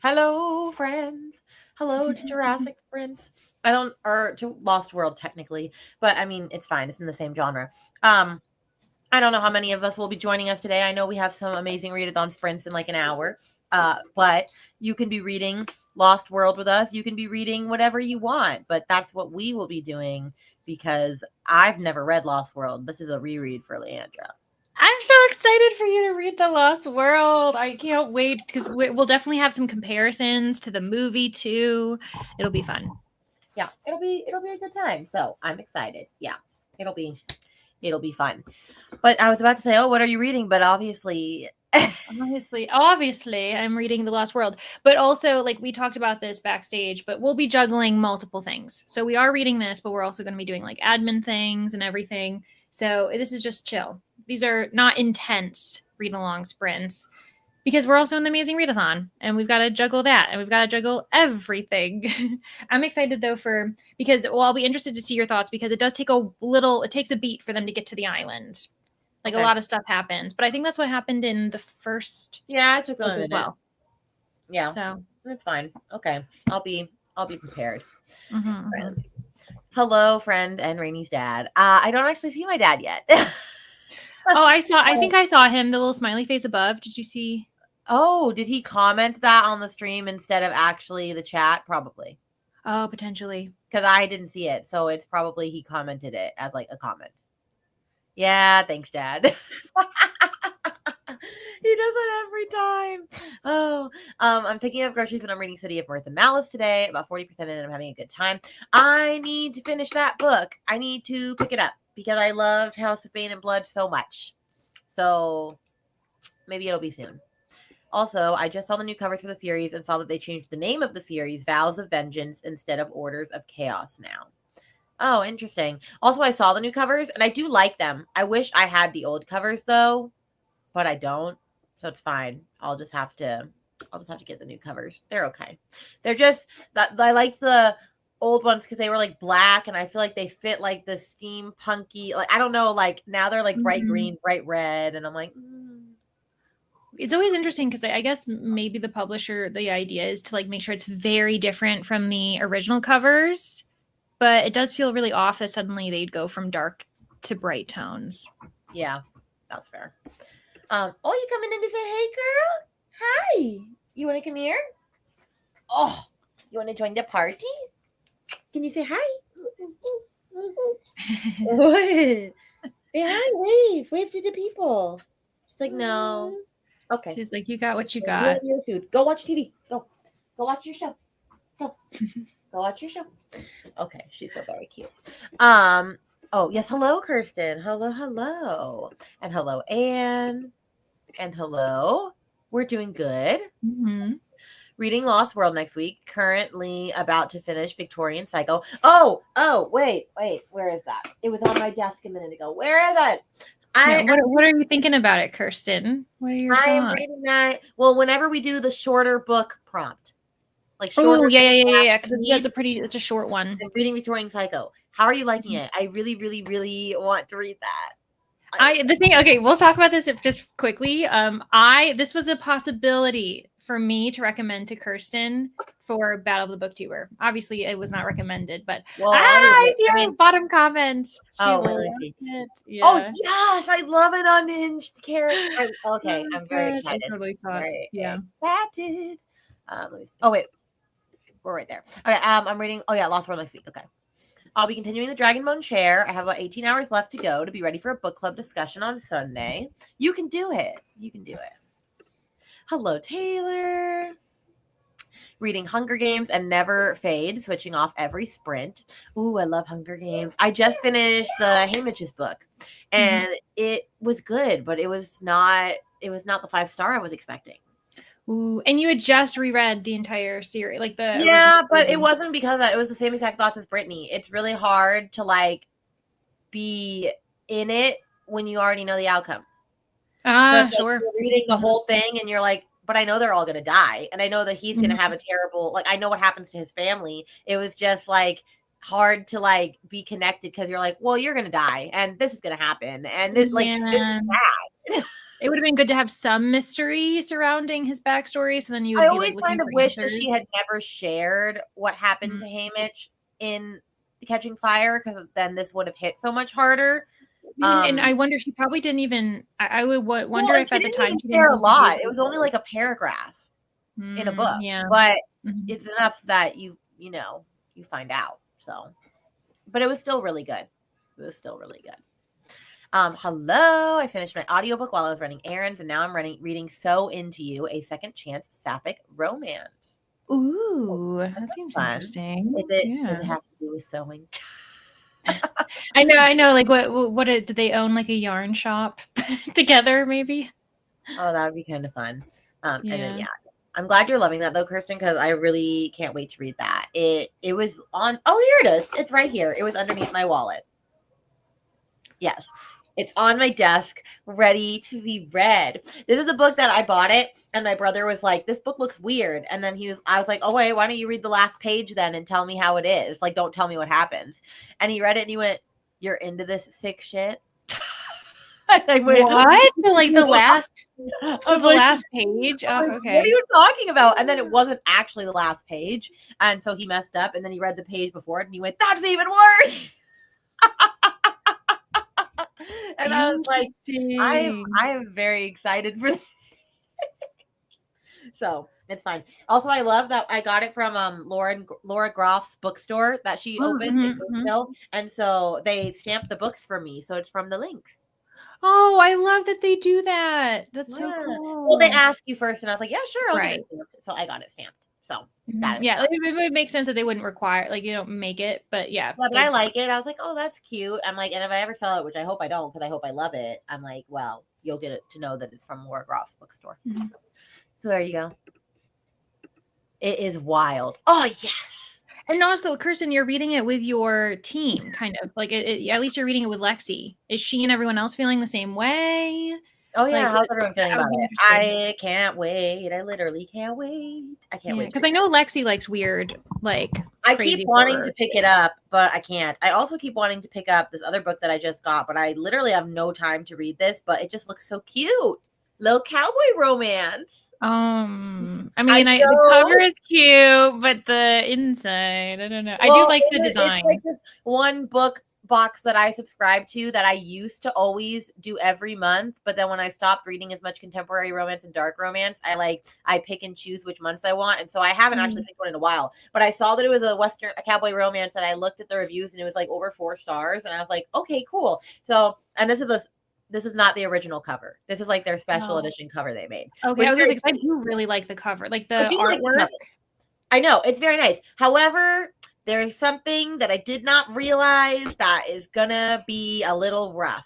Hello, friends. Hello to Jurassic Prince. I don't, or to Lost World technically, but I mean it's fine. It's in the same genre. Um, I don't know how many of us will be joining us today. I know we have some amazing readathon sprints in like an hour. But you can be reading Lost World with us. You can be reading whatever you want, but that's what we will be doing because I've never read Lost World. This is a reread for Leandra. I'm so excited for you to read The Lost World. I can't wait because we'll definitely have some comparisons to the movie too. It'll be fun. Yeah, it'll be a good time. So I'm excited. Yeah, it'll be it'll be fun. But I was about to say, oh, what are you reading? But obviously, Obviously, I'm reading The Lost World, but also like we talked about this backstage, but we'll be juggling multiple things. So we are reading this, but we're also going to be doing like admin things and everything. So this is just chill. These are not intense read along sprints because we're also in the Amazing Readathon and we've got to juggle that and we've got to juggle everything. I'm excited though because I'll be interested to see your thoughts because it takes a beat for them to get to the island. Like okay. a lot of stuff happens, but I think that's what happened in the first Yeah, it took a book as minute. well. Yeah, So, that's fine. Okay, I'll be prepared. mhm. Hello, friend and Rainy's dad. I don't actually see my dad yet. Oh, I think I saw him, the little smiley face above. Did you see? Oh, did he comment that on the stream instead of actually the chat? Probably. Oh, potentially. Because I didn't see it. So it's probably he commented it as like a comment. Yeah, thanks, Dad. He does that every time. Oh, I'm picking up groceries when I'm reading City of Mirth and Malice today. About 40% in, and I'm having a good time. I need to finish that book. I need to pick it up because I loved House of Bane and Blood so much. So maybe it'll be soon. Also, I just saw the new covers for the series and saw that they changed the name of the series, Vows of Vengeance, instead of Orders of Chaos now. Oh, interesting. Also, I saw the new covers and I do like them. I wish I had the old covers though, but I don't. So it's fine. I'll just have to get the new covers. They're okay. They're just that I liked the old ones because they were like black and I feel like they fit like the steampunky, like I don't know, like now they're like bright Mhm. green, bright red, and I'm like, It's always interesting because I guess maybe the idea is to like make sure it's very different from the original covers, but it does feel really off that suddenly they'd go from dark to bright tones. yeah, that's fair. Oh, you coming in to say hey, girl? Hi. You want to come here? Oh, you want to join the party? Can you say hi? What? Say hi. Wave to the people. She's like, no. Okay. She's like, "You got what you You got." have your food. Go watch TV. Go watch your show. Go. Go watch your show. Okay, she's so very cute. Oh yes, hello, Kirsten. Hello. And hello, Anne. And hello. We're doing good. Mhm. Reading Lost World next week. Currently about to finish Victorian Psycho. Oh, wait. Where is that? It was on my desk a minute ago. Where is it? Yeah. I What are you thinking about it, Kirsten? What are your I'm thoughts? reading that. Well, whenever we do the shorter book prompt, like Oh, shorter yeah, things yeah, to yeah, have yeah. to Because read, it's a short one. I'm reading Victorian Psycho. How are you liking Mhm. it? I really, really, really want to read that. The thing. Okay, we'll talk about this just quickly. I this was a possibility for me to recommend to Kirsten for Battle of the Booktuber. Obviously, it was not recommended, but Well, I obviously, see I her mean, bottom comment. She oh, let me loves see. it. Oh Yeah. yes, I love an unhinged character. Okay, Oh I'm very gosh, I excited. totally thought. Very Yeah. excited. Let me see. Oh wait, we're right there. Okay, I'm reading. Oh yeah, Lost World next week. Okay, I'll be continuing the Dragonbone Chair. I have about 18 hours left to go to be ready for a book club discussion on Sunday. You can do it. You can do it. Hello, Taylor. Reading Hunger Games and Never Fade, switching off every sprint. Ooh, I love Hunger Games. I just finished the Haymitch's book, Mhm. and it was good, but it was not. It was not the 5 star I was expecting. Ooh, and you had just reread the entire series, like the original Yeah, but it trilogy. wasn't because of that. It was the same exact thoughts as Brittany. It's really hard to like be in it when you already know the outcome. So Ah, it's like sure. you're reading the Mhm. whole thing and you're like, but I know they're all gonna die. And I know that he's gonna have Mhm. a terrible like I know what happens to his family. It was just like hard to like be connected because you're like, well, you're gonna die and this is gonna happen. And this Yeah. is sad. It would have been good to have some mystery surrounding his backstory, so then you I would be like always looking kind of for wish that answers. she had never shared what happened Mhm. to Hamish in Catching Fire, because then this would have hit so much harder. And I wonder, she probably didn't even. I would wonder Well, and if she at the didn't time even she share didn't a think you'd be lot. able It to was only do it. like a paragraph in a book, Yeah. but Mhm. it's enough that you find out. So, but it was still really good. It was still really good. Hello. I finished my audiobook while I was running errands, and now I'm reading So Into You, a second chance sapphic romance. Ooh, that seems Fun. interesting. Does Yeah. it have to do with sewing? I know. Like, what did they own? Like a yarn shop together, maybe? Oh, that would be kind of fun. And then Yeah. I'm glad you're loving that though, Kirsten, because I really can't wait to read that. It was on. Oh, here it is. It's right here. It was underneath my wallet. Yes. It's on my desk, ready to be read. This is the book that I bought it, and my brother was like, "This book looks weird." And then I was like, "Oh wait, why don't you read the last page then and tell me how it is? Like, don't tell me what happens." And he read it and he went, "You're into this sick shit." I went, What? So like the last I'm like, last page? I'm Oh, like, okay. what are you talking about? And then it wasn't actually the last page. And so he messed up, and then he read the page before it and he went, "That's even worse." And I was like, I Interesting. am very excited for this. So it's fine. Also, I love that I got it from Laura Groff's bookstore that she opened in Louisville. And so they stamped the books for me. So it's from the links. Oh, I love that they do that. That's so Yeah. cool. Well, they asked you first, and I was like, "Yeah, sure, I'll get Right. it stamped." So I got it stamped. So Mhm. that is Yeah, fun. like, it would make sense that they wouldn't require, like, you don't make it, but yeah. Yeah, but I like it. I was like, "Oh, that's cute." I'm like, and if I ever sell it, which I hope I don't, because I hope I love it, I'm like, well, you'll get it to know that it's from Laura Groff's bookstore. Mhm. So there you go. It is wild. Oh yes. And also, Kirsten, you're reading it with your team, kind of like at least you're reading it with Lexi. Is she and everyone else feeling the same way? Oh yeah, Like, how's everyone feeling I would about be it? interested. I can't wait. I literally can't wait. I can't Yeah, wait. because I know Lexi likes weird, like I keep crazy wanting to horror. pick it up, but I can't. I also keep wanting to pick up this other book that I just got, but I literally have no time to read this, but it just looks so cute. Little cowboy romance. I I mean, the know. cover is cute, but the inside, I don't know. I do Well, like the it's design. like this one book box that I subscribe to that I used to always do every month, but then when I stopped reading as much contemporary romance and dark romance, I pick and choose which months I want, and so I haven't actually picked one in a while. But I saw that it was a cowboy romance, and I looked at the reviews, and it was like over 4 stars, and I was like, okay, cool. So, and this is not the original cover. This is like their special edition cover they made. Okay, I was just excited. I do really like the cover, like the artwork. I know, it's very nice. However, there's something that I did not realize that is gonna be a little rough.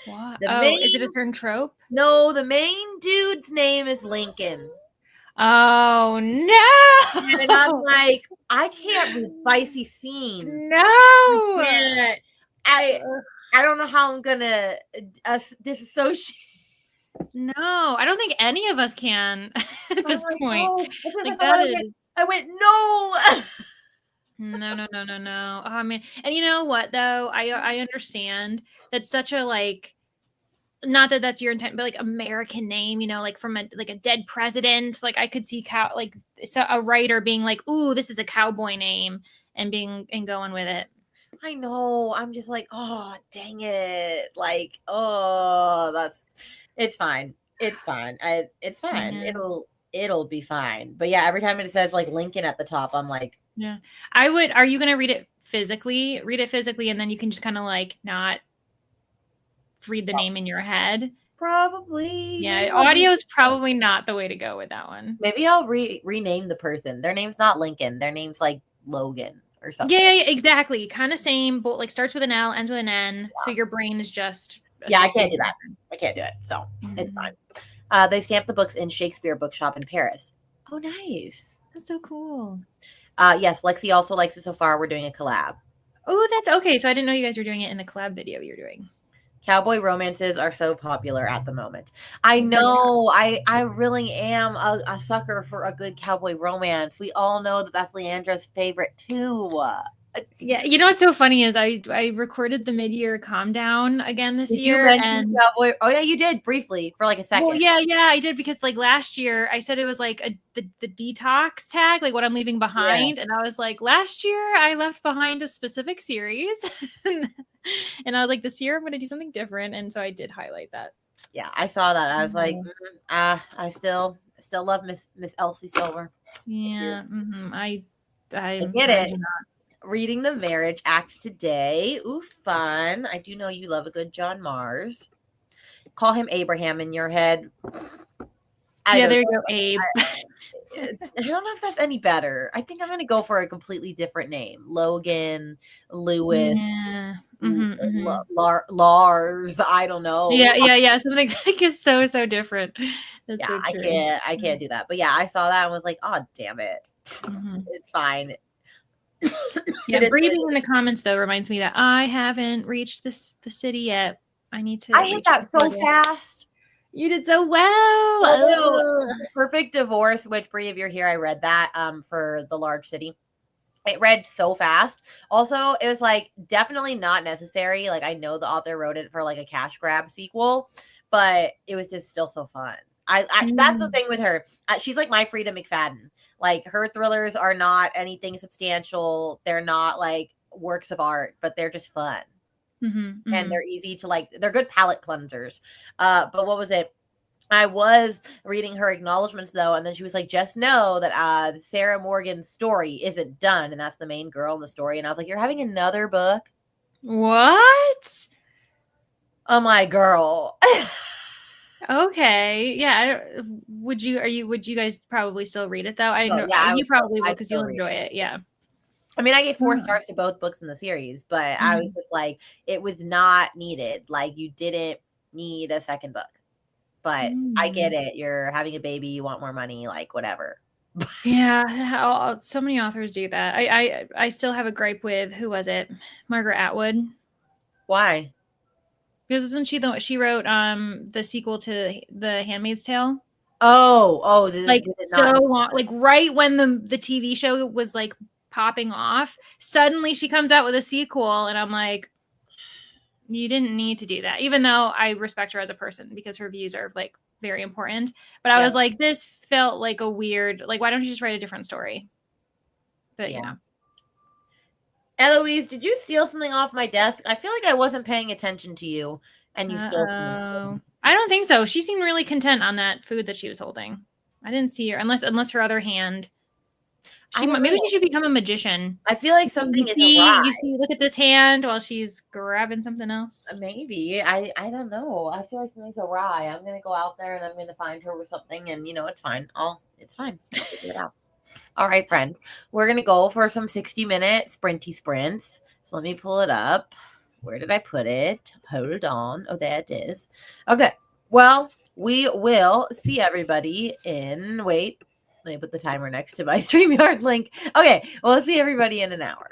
What? Is it a certain trope? No, the main dude's name is Lincoln. Oh no! And I'm like, I can't read spicy scenes. No, I don't know how I'm gonna disassociate. No, I don't think any of us can at this point. No. Like that is. I went no. No. Oh man, and you know what though? I understand that's such a like. Not that that's your intent, but like American name, you know, like from a dead president. Like I could see a writer being like, "Ooh, this is a cowboy name," and going with it. I know. I'm just like, oh, dang it. Like, oh, it's fine. It's fine. It's fine. It'll be fine. But yeah, every time it says like Lincoln at the top, I'm like, yeah. Are you going to read it physically? Read it physically, and then you can just kind of like not read the name in your head. Probably. Yeah, audio is probably not the way to go with that one. Maybe I'll rename the person. Their name's not Lincoln. Their name's like Logan or something. Yeah, exactly. Kind of same, but like starts with an L, ends with an N. Yeah. So your brain is just. Yeah, I can't do that. I can't do it. So it's fine. They stamped the books in Shakespeare Bookshop in Paris. Oh, nice. That's so cool. Yes, Lexi also likes it so far. We're doing a collab. Oh, that's okay. So I didn't know you guys were doing it in the collab video you're doing. Cowboy romances are so popular at the moment. I know. I really am a sucker for a good cowboy romance. We all know that that's Leandra's favorite too. Yeah, you know what's so funny is I recorded the mid-year calm down again this Did you year, mention and Cowboy? Oh yeah, you did briefly for like a well, second. yeah, I did because like last year I said it was like the detox tag, like what I'm leaving Yeah. behind, and I was like, last year I left behind a specific series, and I was like, this year I'm going to do something different, and so I did highlight that. Yeah, I saw that. I was like, Mhm. I still love Miss Elsie Silver. I do. Yeah, I get I it. do not. Reading the Marriage Act today. Ooh, fun. I do know you love a good John Mars. Call him Abraham in your head. I Yeah, don't there you know. go, Abe. I don't know if that's any better. I think I'm gonna go for a completely different name. Logan, Lewis, Yeah. Mhm. Lars. I don't know. Yeah. Something like is so different. That's Yeah, so I true. can't. I can't do that. But yeah, I saw that and was like, oh damn it. Mhm. It's fine. Yeah, It is what it breathing in is. the comments though reminds me that I haven't reached the city yet. I need to I hit reach that so Concordia. fast. You did so well. Although Ugh. Perfect Divorce, which Brie, if you're here, I read that for the large city. It read so fast. Also, it was like definitely not necessary. Like I know the author wrote it for like a cash grab sequel, but it was just still so fun. I that's the Mm. thing with her. She's like my Frida McFadden. Like her thrillers are not anything substantial. They're not like works of art, but they're just fun Mhm. and Mhm. they're easy to like. They're good palate cleansers. But what was it? I was reading her acknowledgments though, and then she was like, "Just know that Sarah Morgan's story isn't done, and that's the main girl in the story." And I was like, "You're having another book?" What? Oh my girl. Okay. Yeah. Would you guys probably still read it though? I So know yeah, you probably will I'd because still you'll read enjoy it. it. Yeah. I mean, I gave 4 stars Mm. to both books in the series, but I was Mhm. just like, it was not needed. Like you didn't need a second book. But I get Mm. it. You're having a baby, you want more money, like whatever. Yeah, so many authors do that. I still have a gripe with who was it? Margaret Atwood. Why? Because isn't she wrote the sequel to The Handmaid's Tale? Oh, Like did it so not? long, like right when the TV show was like popping off, suddenly she comes out with a sequel, and I'm like, you didn't need to do that. Even though I respect her as a person because her views are like very important, but I Yeah, was like, this felt like a weird, like why don't you just write a different story? But you yeah. know. Eloise, did you steal something off my desk? I feel like I wasn't paying attention to you and you stole Uh-oh. something. I don't think so. She seemed really content on that food that she was holding. I didn't see her unless her other hand. I don't Maybe know. she should become a magician. I feel like something is You awry. see, look at this hand while she's grabbing something else. Maybe. I don't know. I feel like something's awry. I'm gonna go out there and I'm gonna find her with something and it's fine. It's fine. I'll figure it out. All right, friends. We're gonna go for some 60-minute sprinty sprints. So let me pull it up. Where did I put it? Hold on. Oh, there it is. Okay. Well, we will see everybody in wait. Let me put the timer next to my StreamYard link. Okay, we'll see everybody in an hour.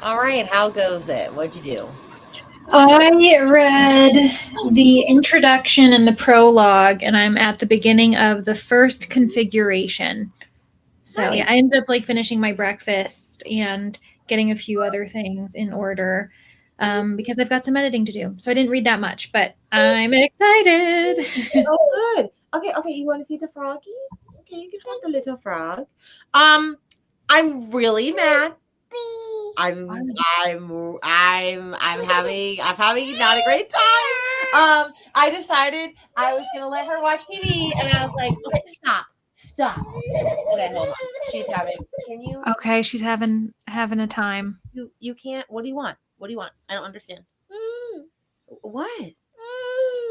All right, how goes it? What'd you do? I read the introduction and the prologue, and I'm at the beginning of the first configuration. So Nice. yeah, I ended up like finishing my breakfast and getting a few other things in order because I've got some editing to do. So I didn't read that much, but I'm excited. Oh, good. Okay. You want to see the froggy? Okay, you can have the little frog. I'm really mad. I'm having not a great time. I decided I was gonna let her watch TV, and I was like, okay, stop. Okay, hold on. She's having. Can you? Okay, she's having a time. You can't. What do you want? What do you want? I don't understand. What?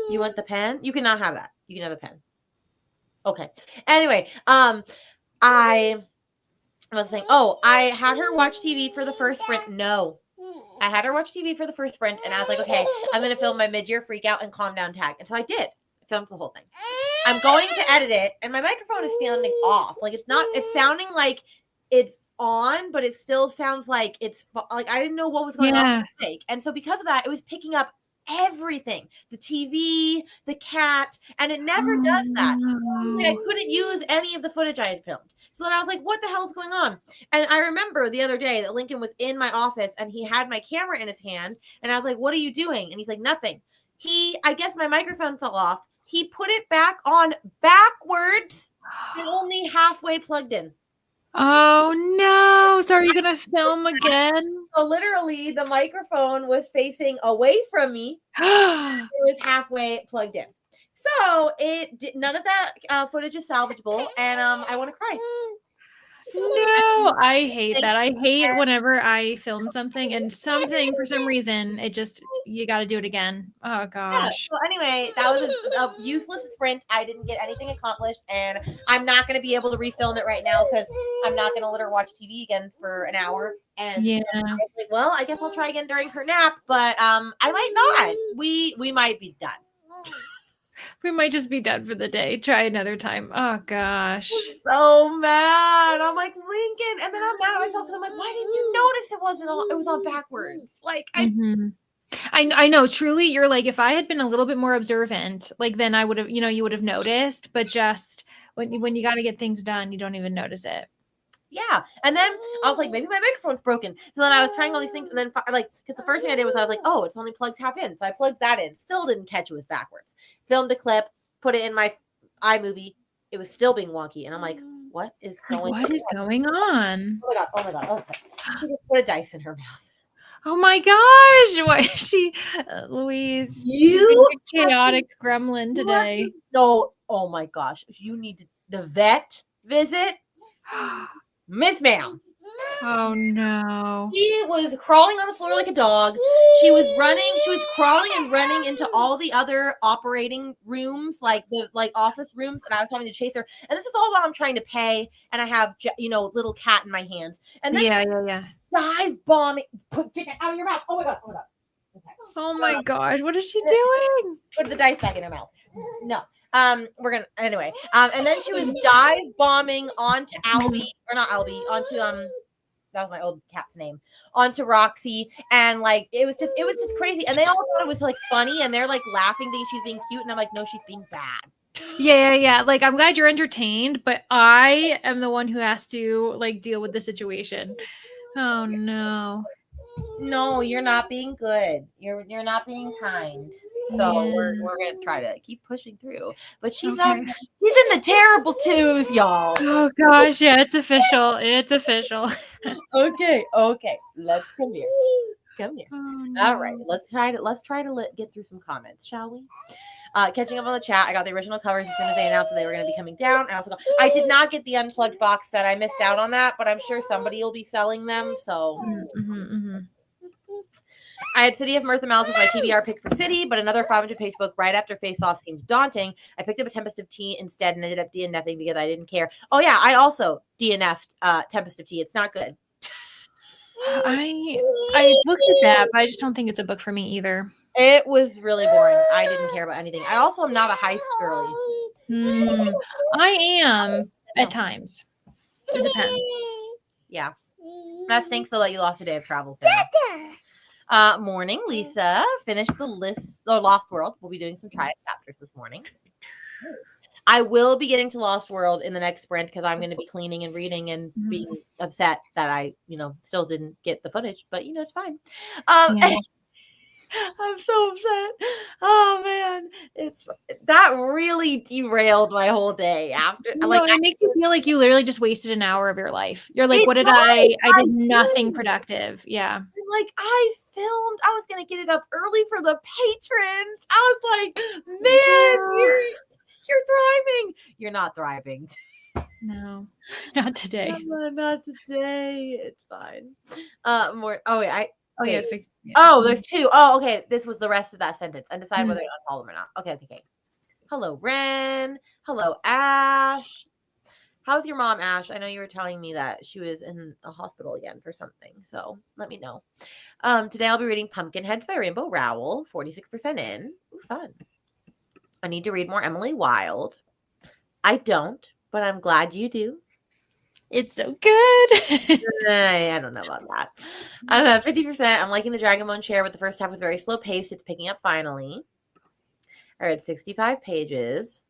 You want the pen? You cannot have that. You can have a pen. Okay. Anyway, I was saying, oh, I had her watch TV for the first sprint. No. I had her watch TV for the first sprint, and I was like, okay, I'm going to film my mid-year freak out and calm down tag. And so I did. I filmed the whole thing. I'm going to edit it, and my microphone is sounding off. Like, it's sounding like it's on, but it still sounds like it's, like, I didn't know what was going on with the mic. And so because of that, it was picking up everything, the TV, the cat, and it never does that. I couldn't use any of the footage I had filmed. So then I was like, what the hell is going on? And I remember the other day that Lincoln was in my office and he had my camera in his hand. And I was like, what are you doing? And he's like, nothing. I guess my microphone fell off. He put it back on backwards and only halfway plugged in. Oh no. So are you going to film again? So literally the microphone was facing away from me. It was halfway plugged in. So none of that footage is salvageable, and I want to cry. No, I hate that. I hate whenever I film something and something for some reason you got to do it again. Oh gosh. Yeah. So anyway, that was a useless sprint. I didn't get anything accomplished, and I'm not going to be able to refilm it right now because I'm not going to let her watch TV again for an hour. And yeah, I was like, well, I guess I'll try again during her nap, but I might not. We might be done. we might just be done for the day. Try another time. Oh gosh. So mad. I'm like, Lincoln, and then I'm mad at myself because I'm like, why didn't you notice it was on backwards? Like I know, truly, you're like, if I had been a little bit more observant, like then I would have, you would have noticed, but just when you got to get things done, you don't even notice it. Yeah. And then I was like, maybe my microphone's broken. So then I was trying all these things, and then like, because the first thing I did was I was like, oh, it's only plugged tap in. So I plugged that in. Still didn't catch it was backwards. Filmed a clip, put it in my iMovie. It was still being wonky. And I'm like, what is going on? What is going on? Oh my god. Okay. She just put a dice in her mouth. Oh my gosh. Why is she, Louise? She's a chaotic gremlin today. No. Oh my gosh. You need the vet visit. Miss Ma'am. Oh no. She was crawling on the floor like a dog. She was crawling and running into all the other operating rooms, like the office rooms, and I was having to chase her. And this is all while I'm trying to pay, and I have little cat in my hands. And then yeah. Dive bombing. Get that out of your mouth. Oh my god. Okay. Oh my gosh, what is she doing? Put the dice back in her mouth. No. We're gonna anyway. And then she was dive bombing onto Albie, or not Albie, onto that was my old cat's name, onto Roxy, and like it was just crazy. And they all thought it was like funny, and they're like laughing, thinking she's being cute, and I'm like, no, she's being bad. Yeah. Like, I'm glad you're entertained, but I am the one who has to like deal with the situation. Oh no. No, you're not being good. You're not being kind. So we're gonna try to keep pushing through. But she's in the terrible twos, y'all. Oh gosh, yeah, it's official. Okay. Let's come here. Oh, no. All right. Let's try to get through some comments, shall we? Catching up on the chat, I got the original covers as soon as they announced that they were going to be coming down. I did not get the unplugged box set. I missed out on that, but I'm sure somebody will be selling them. So I had City of Mirtha Malice as my TBR pick for City, but another 500-page book right after Face Off seemed daunting. I picked up a Tempest of Tea instead and ended up DNFing because I didn't care. Oh yeah, I also DNF'd Tempest of Tea. It's not good. I looked at that, but I just don't think it's a book for me either. It was really boring. I didn't care about anything. I also am not a heist girly. I am at times. It depends. Yeah. That stinks though that you lost a day of travel, Sarah. Morning, Lisa. Finished the Lost World. We'll be doing some try chapters this morning. I will be getting to Lost World in the next sprint because I'm going to be cleaning and reading and being upset that I, still didn't get the footage. But it's fine. I'm so upset. Oh man, that really derailed my whole day. After, it makes you feel like you literally just wasted an hour of your life. You're like, what did I did nothing productive. Yeah. I filmed. I was gonna get it up early for the patrons. I was like, man, you're thriving. You're not thriving. No, not today. Not today. It's fine. More. Oh wait, there's two. Oh, okay. This was the rest of that sentence. And decide whether to unfollow them or not. Okay. Hello, Ren. Hello, Ash. How's your mom, Ash? I know you were telling me that she was in a hospital again for something. So let me know. Today I'll be reading Pumpkinheads by Rainbow Rowell. 46% in. Ooh, fun. I need to read more Emily Wilde. I don't, but I'm glad you do. It's so good. I don't know about that. I'm at 50%. I'm liking the Dragonbone chair, but the first half was very slow paced. It's picking up finally. I read 65 pages.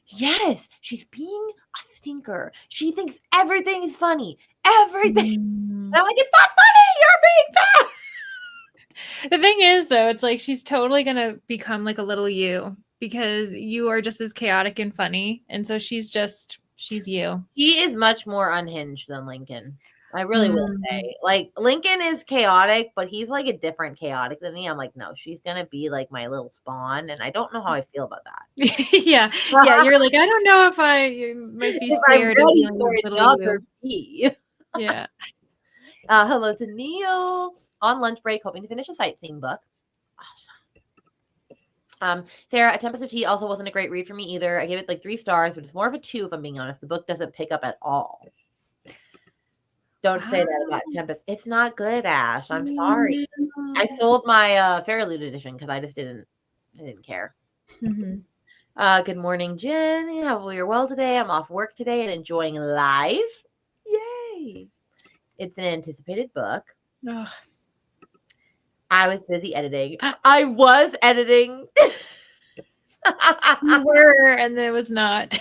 Yes, she's being a stinker. She thinks everything is funny. Everything. And I'm like, it's not funny. You're being bad. The thing is, though, it's like she's totally going to become like a little you because you are just as chaotic and funny. And so she's you. He is much more unhinged than Lincoln. I really will say. Like, Lincoln is chaotic, but he's like a different chaotic than me. I'm like, no, she's going to be like my little spawn. And I don't know how I feel about that. Yeah. You're like, I don't know if I might be scared of being a little you. Yeah. Hello to Neil. On lunch break, hoping to finish a sightseeing book. Awesome. Sarah, A Tempest of Tea also wasn't a great read for me either. I gave it like 3 stars, but it's more of a 2 if I'm being honest. The book doesn't pick up at all. Don't say that about Tempest. It's not good, Ash. I'm sorry. I sold my Fairloot edition because I didn't care. Good morning, Jen. Hope you're well today. I'm off work today and enjoying life. Yay. It's an anticipated book. Ugh. I was busy editing. I was editing. You were, and it was not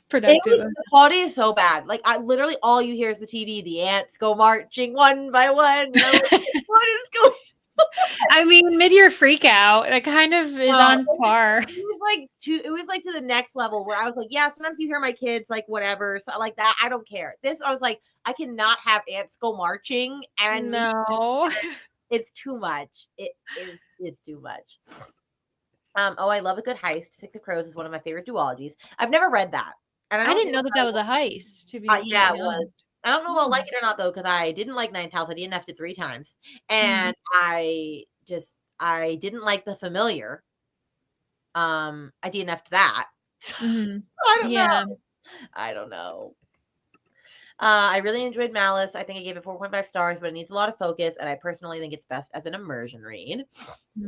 productive. The quality is so bad. Like, literally all you hear is the TV. The ants go marching one by one. Like, what is going on? I mean, mid-year freak out. It kind of is on par. It was like to the next level where I was like, yeah, sometimes you hear my kids like whatever, so like that. I don't care. This, I was like, I cannot have ants go marching, and no. It's too much. It's too much. I love a good heist. Six of Crows is one of my favorite duologies. I've never read that. And I didn't know that was a heist, to be yeah, it was. I don't know if I'll like it or not, though, because I didn't like Ninth House. I DNF'd it 3 times. And I didn't like The Familiar. I DNF'd that. I don't know. I really enjoyed Malice. I think I gave it 4.5 stars, but it needs a lot of focus, and I personally think it's best as an immersion read.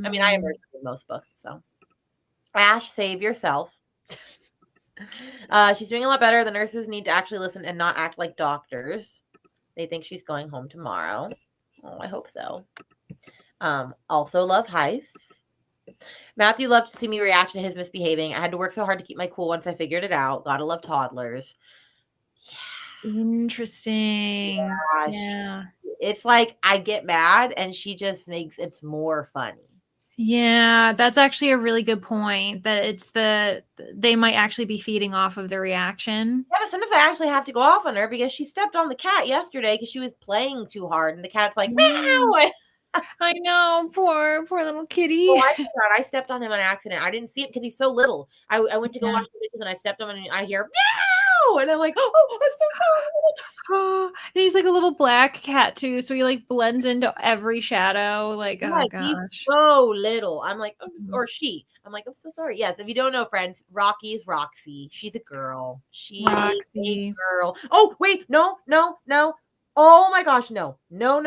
I mean, I immerse in most books, so. Ash, save yourself. She's doing a lot better. The nurses need to actually listen and not act like doctors. They think she's going home tomorrow. Oh, I hope so. Also love heists. Matthew loved to see me react to his misbehaving. I had to work so hard to keep my cool once I figured it out. Gotta love toddlers. Interesting. Yeah. It's like I get mad and she just makes it more funny. Yeah, that's actually a really good point. That they might actually be feeding off of the reaction. Yeah, but sometimes I actually have to go off on her because she stepped on the cat yesterday because she was playing too hard and the cat's like, meow. I know, poor little kitty. Oh, I stepped on him on accident. I didn't see it because he's so little. I went to go wash the dishes and I stepped on him and I hear meow, and I'm like, oh, I'm so sorry. Oh, and he's like a little black cat too, so he like blends into every shadow. Like, oh gosh, he's so little. I'm like, or she. I'm like, I'm so sorry. Yes, if you don't know, friends, Rocky is Roxy. She's a girl. She's a girl. Oh wait, no. Oh my gosh, no. No.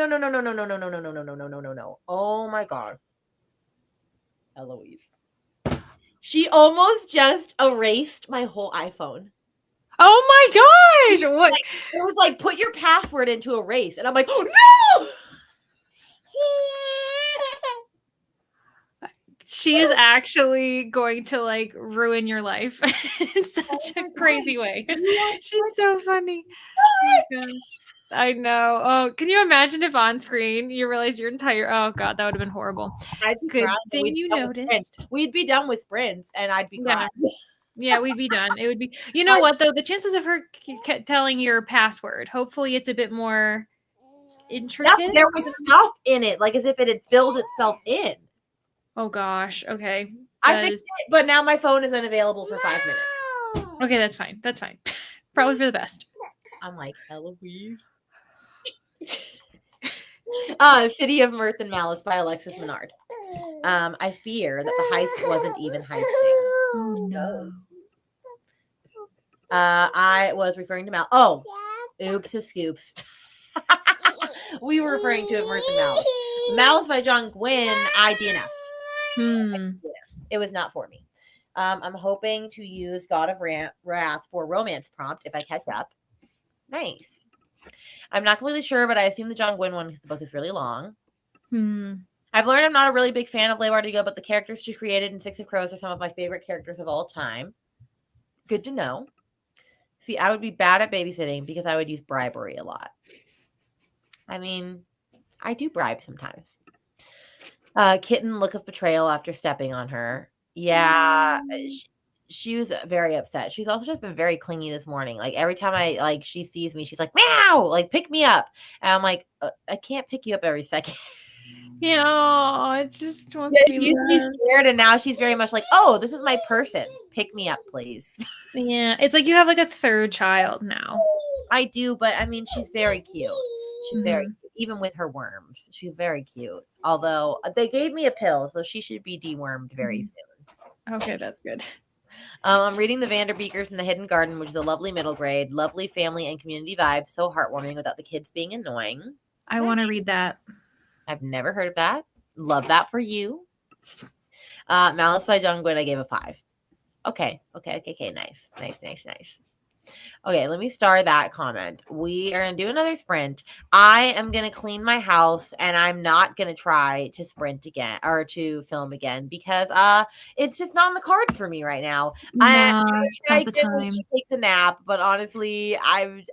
Oh my gosh. Eloise. She almost just erased my whole iPhone. Oh my gosh! What? It was like, put your password into a race. And I'm like, oh no! She is actually going to like ruin your life in such a crazy way. She's so funny. Oh my gosh. I know. Oh, can you imagine if on screen you realize your entire oh god, that would have been horrible. I'd be Good crying. thing you noticed. We'd be done with sprints and I'd be Yeah. crying. Yeah, we'd be done. It would be you know what though? The chances of her telling your password, hopefully it's a bit more intricate. There was stuff in it, like as if it had filled itself in. Oh gosh. Okay. I fixed it, but now my phone is unavailable for 5 minutes. Okay, that's fine. That's fine. Probably for the best. I'm like, Eloise. City of Mirth and Malice by Alexis Menard. I fear that the heist wasn't even heisting. Oh no. I was referring to Mal. Oh, oops, a scoops. We were referring to Mirth and Malice. Malice by John Gwynne, I DNF'd. It was not for me. I'm hoping to use God of Wrath for romance prompt if I catch up. Nice. I'm not completely sure, but I assume the John Gwynne one because the book is really long. I've learned I'm not a really big fan of Leigh Bardugo, but the characters she created in Six of Crows are some of my favorite characters of all time. Good to know. See, I would be bad at babysitting because I would use bribery a lot. I mean, I do bribe sometimes. Kitten, look of betrayal after stepping on her. Yeah, she was very upset. She's also just been very clingy this morning. Like every time she sees me, she's like, meow, like pick me up. And I'm like, I can't pick you up every second. Yeah, it just wants to be used to be scared, and now she's very much like, oh, this is my person. Pick me up, please. Yeah, it's like you have like a third child now. I do, but I mean, she's very cute. She's very cute. Even with her worms, she's very cute. Although they gave me a pill, so she should be dewormed very soon. Okay, that's good. I'm reading The Vanderbeekers in the Hidden Garden, which is a lovely middle grade, lovely family and community vibe. So heartwarming without the kids being annoying. I want to read that. I've never heard of that. Love that for you. Malice by John Gwynne, I gave a 5. Okay. Nice. Okay, let me star that comment. We are going to do another sprint. I am going to clean my house, and I'm not going to try to sprint again or to film again because it's just not on the cards for me right now. I take the nap, but honestly, I'm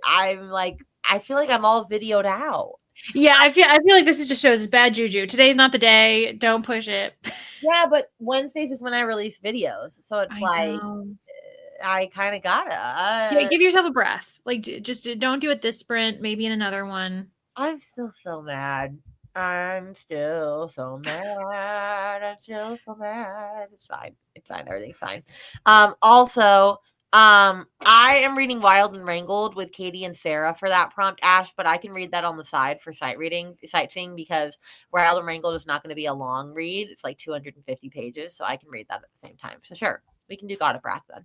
like, I feel like I'm all videoed out. Yeah, I feel like this just shows bad juju. Today's not the day. Don't push it. Yeah, but Wednesdays is when I release videos, so it's I kind of gotta. Give yourself a breath. Like, just don't do it this sprint. Maybe in another one. I'm still so mad. It's fine. Everything's fine. Also, I am reading Wild and Wrangled with Katie and Sarah for that prompt, Ash, but I can read that on the side for sightseeing because Wild and Wrangled is not going to be a long read. It's like 250 pages, so I can read that at the same time. So sure, we can do God of Wrath then.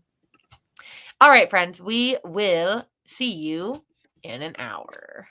All right, friends, we will see you in an hour.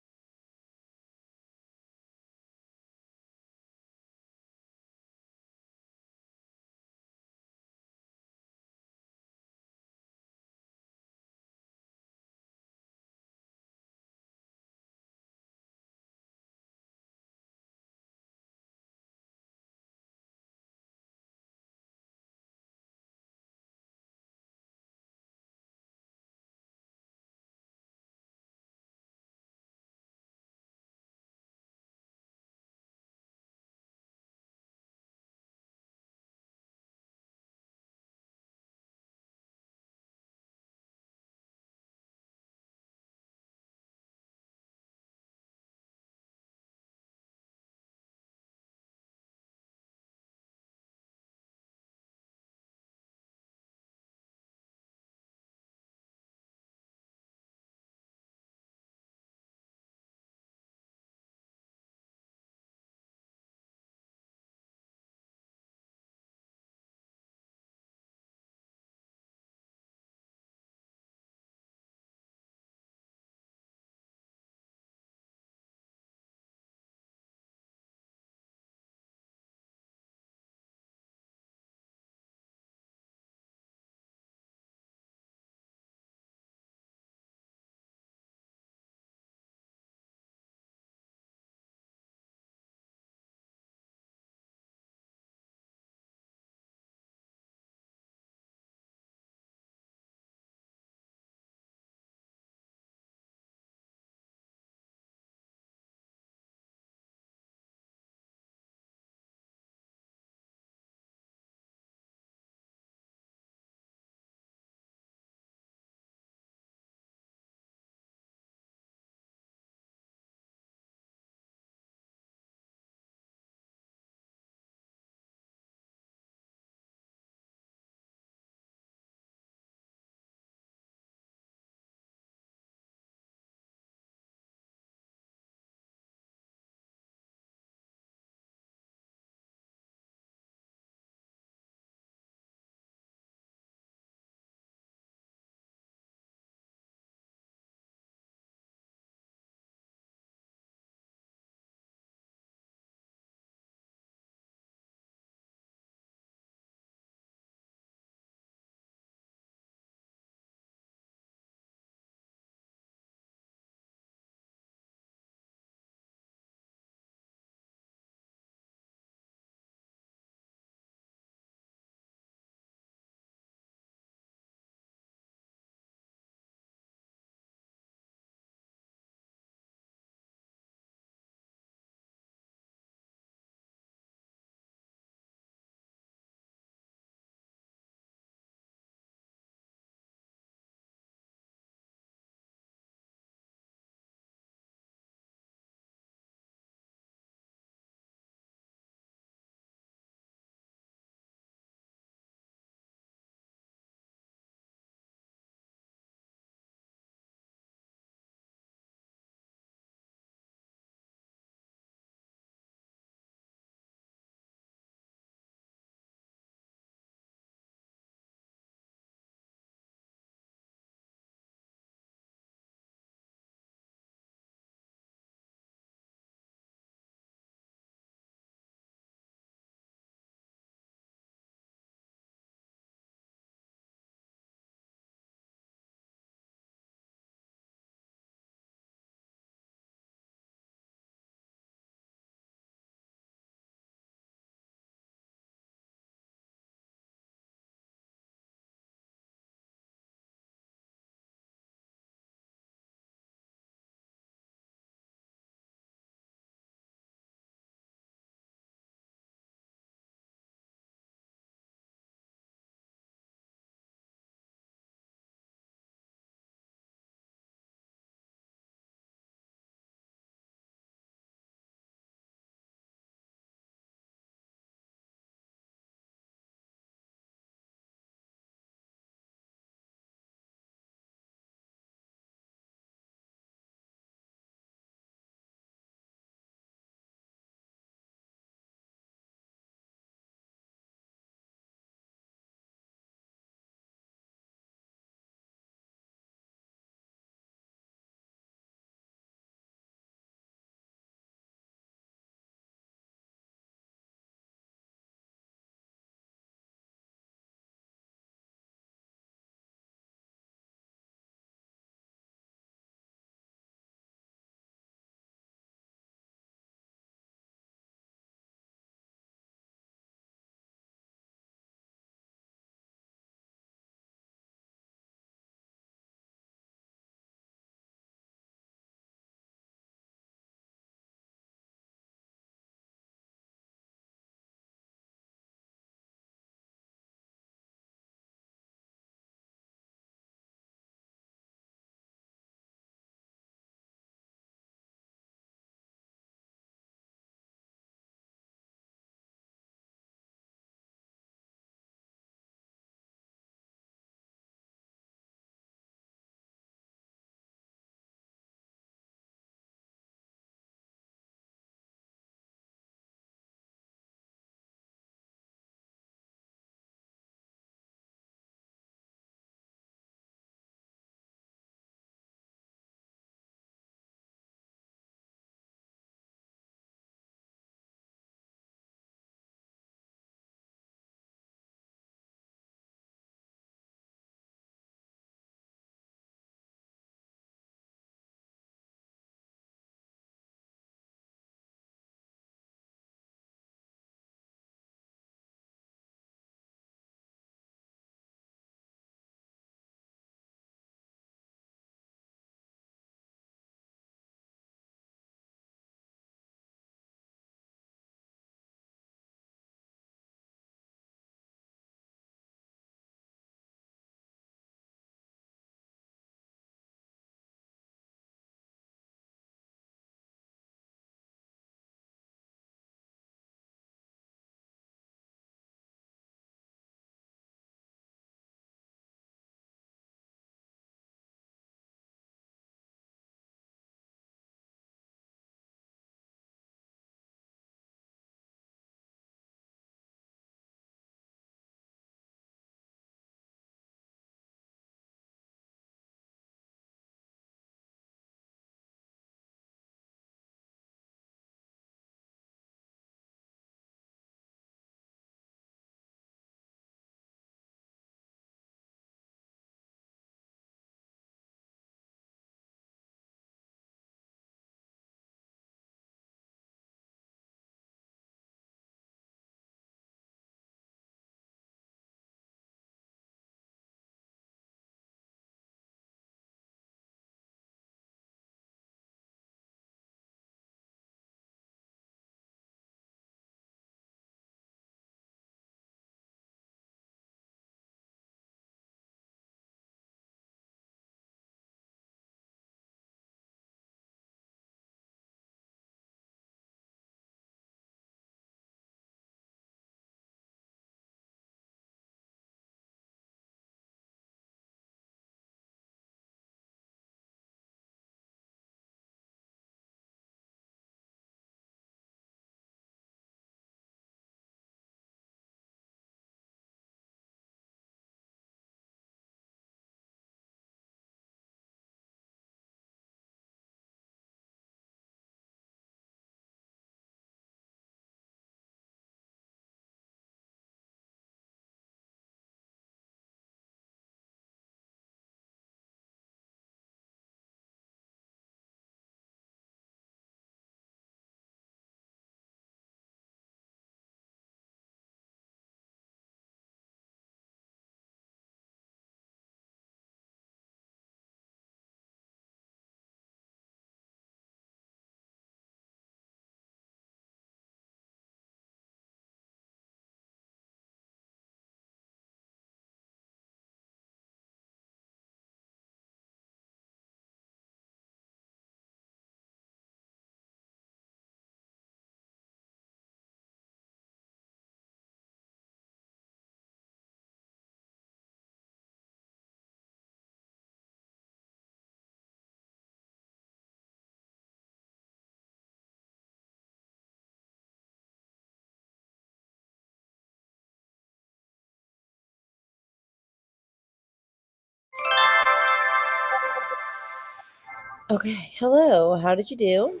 Okay. Hello. How did you do?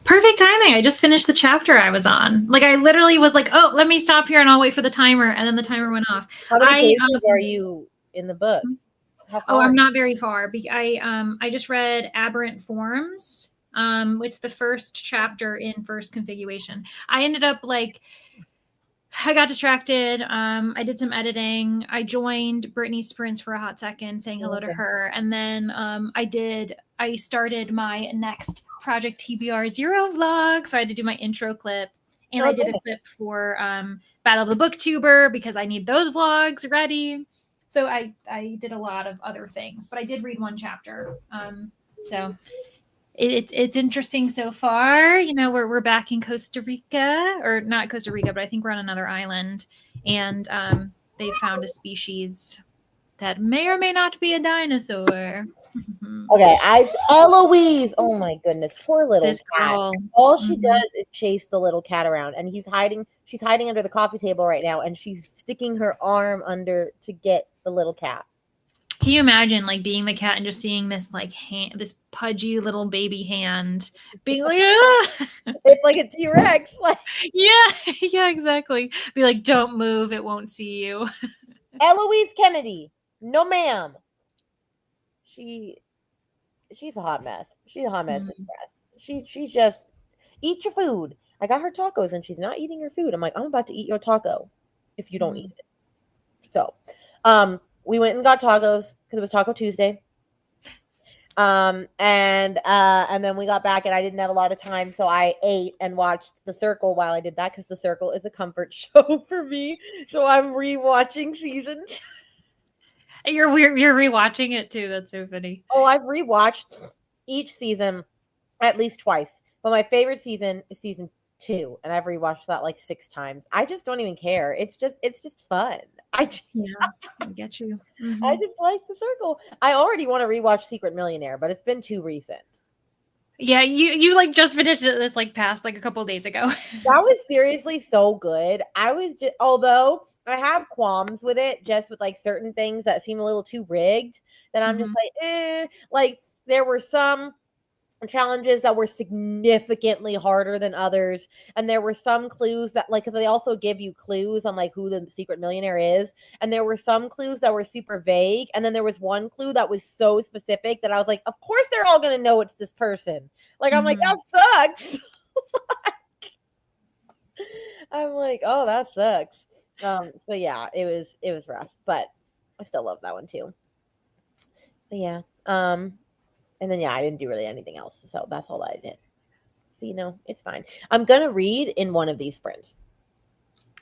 Perfect timing. I just finished the chapter I was on. Like I literally was like, "Oh, let me stop here and I'll wait for the timer." And then the timer went off. How many I pages are you in the book? How Oh, far? I'm not very far. I just read Aberrant Forms. It's the first chapter in first configuration. I ended up like I got distracted. I did some editing. I joined Brittany's sprints for a hot second, saying hello to Okay. her, and then I started my next Project TBR Zero vlog, so I had to do my intro clip, and I did a Okay. clip for Battle of the Booktuber because I need those vlogs ready. So I did a lot of other things, but I did read one chapter. So it's interesting so far. You know, we're back in Costa Rica, or not Costa Rica, but I think we're on another island, and they found a species that may or may not be a dinosaur. Okay, Eloise. Oh my goodness, poor little This cat. girl. All she Mhm. does is chase the little cat around, and he's hiding. She's hiding under the coffee table right now, and she's sticking her arm under to get the little cat. Can you imagine like being the cat and just seeing this like hand, this pudgy little baby hand, being like, "Ah!" It's like a T-Rex. Like Yeah, yeah, exactly. Be like, don't move, it won't see you. Eloise Kennedy. No, ma'am. She she's a hot mess. She's a hot mess in Mm. dress. She's just eat your food. I got her tacos and she's not eating her food. I'm like, I'm about to eat your taco if you don't eat Mm. it. So, we went and got tacos because it was Taco Tuesday. And then we got back and I didn't have a lot of time, so I ate and watched The Circle while I did that because The Circle is a comfort show for me. So I'm rewatching seasons. You're rewatching it too. That's so funny. Oh, I've rewatched each season at least twice. But my favorite season is season 2, and I've rewatched that like 6 times. I just don't even care. It's just fun. Yeah, I get you. I Mhm. just like The Circle. I already want to rewatch Secret Millionaire, but it's been too recent. Yeah, you like just finished this like past like a couple days ago. That was seriously so good. I was just, although I have qualms with it, just with like certain things that seem a little too rigged, that I'm just Mhm. like, like there were some challenges that were significantly harder than others, and there were some clues that like, 'cause they also give you clues on like who the secret millionaire is, and there were some clues that were super vague, and then there was one clue that was so specific that I was like, of course they're all gonna know it's this person. Like I'm like, that Mhm. sucks. I'm like, oh, that sucks. So yeah, it was rough, but I still love that one too. But yeah. And then yeah, I didn't do really anything else. So that's all I did. So, it's fine. I'm gonna read in one of these sprints.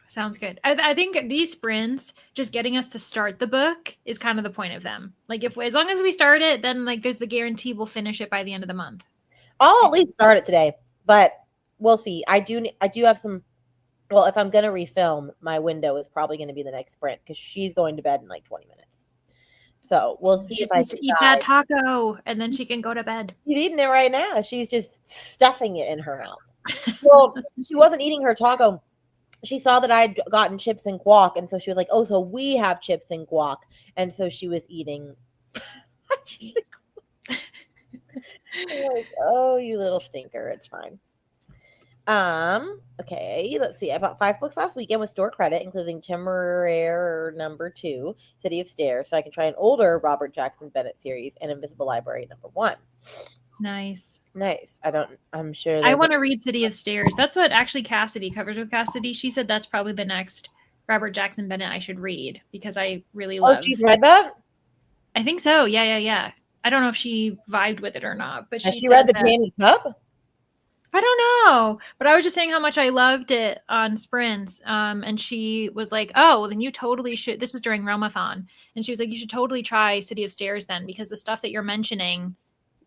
Sounds good. I think these sprints, just getting us to start the book, is kind of the point of them. Like if as long as we start it, then like there's the guarantee we'll finish it by the end of the month. I'll I at think. least start it today, but we'll see. I do have some. Well, if I'm gonna refilm, my window is probably gonna be the next sprint because she's going to bed in like 20 minutes. So we'll She see if just I needs to eat that decide. taco, and then she can go to bed. She's eating it right now. She's just stuffing it in her mouth. Well, she wasn't eating her taco. She saw that I'd gotten chips and guac, and so she was like, "Oh, so we have chips and guac," and so she was eating. I'm like, oh, you little stinker! It's fine. Okay, let's see. I bought 5 books last weekend with store credit, including Temeraire #2, City of Stairs, so I can try an older Robert Jackson Bennett series and Invisible Library #1. Nice. Nice. I'm sure I there's a. want to read City of Stairs. That's what actually Cassidy covers with Cassidy. She said that's probably the next Robert Jackson Bennett I should read because I really Oh, she's love. read that? I think so. Yeah, yeah, yeah. I don't know if she vibed with it or not, but Has she she read said The that Candy Cup? I don't know. But I was just saying how much I loved it on sprints. And she was like, "Oh, well, then you totally should." This was during Realmathon, and she was like, "You should totally try City of Stairs then, because the stuff that you're mentioning,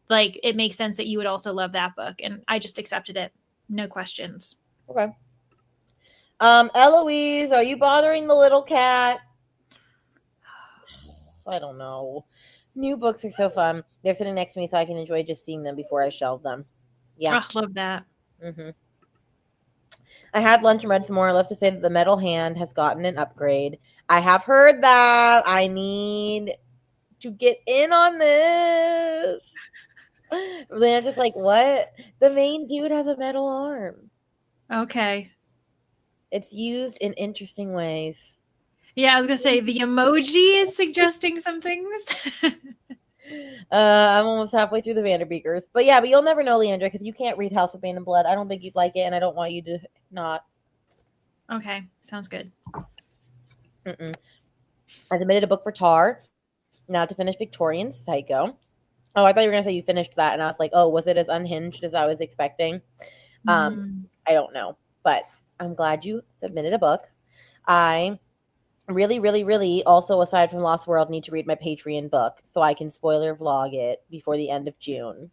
like, it makes sense that you would also love that book." And I just accepted it, no questions. Okay. Eloise, are you bothering the little cat? I don't know. New books are so fun. They're sitting next to me so I can enjoy just seeing them before I shelve them. Yeah. Oh, love that. hmm I had lunch and read some more. Left to say that the metal hand has gotten an upgrade. I have heard that. I need to get in on this. They're just like, what? The main dude has a metal arm. Okay. It's used in interesting ways. Yeah, I was gonna say the emoji is suggesting some things. I'm almost halfway through the Vanderbeekers. But yeah, but you'll never know, Leandra, because you can't read House of Bane and Blood. I don't think you'd like it, and I don't want you to not. Okay, sounds good. Mm-mm. I submitted a book for Tar. Now to finish Victorian Psycho. Oh, I thought you were gonna say you finished that, and I was like, oh, was it as unhinged as I was expecting? Mm. I don't know, but I'm glad you submitted a book. I really, really, really also, aside from Lost World, need to read my Patreon book so I can spoiler vlog it before the end of June.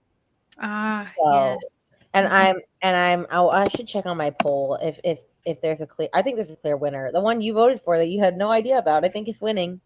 Ah, So, yes. and Mhm. I should check on my poll if there's a clear. I think there's a clear winner. The one you voted for that you had no idea about, I think is winning.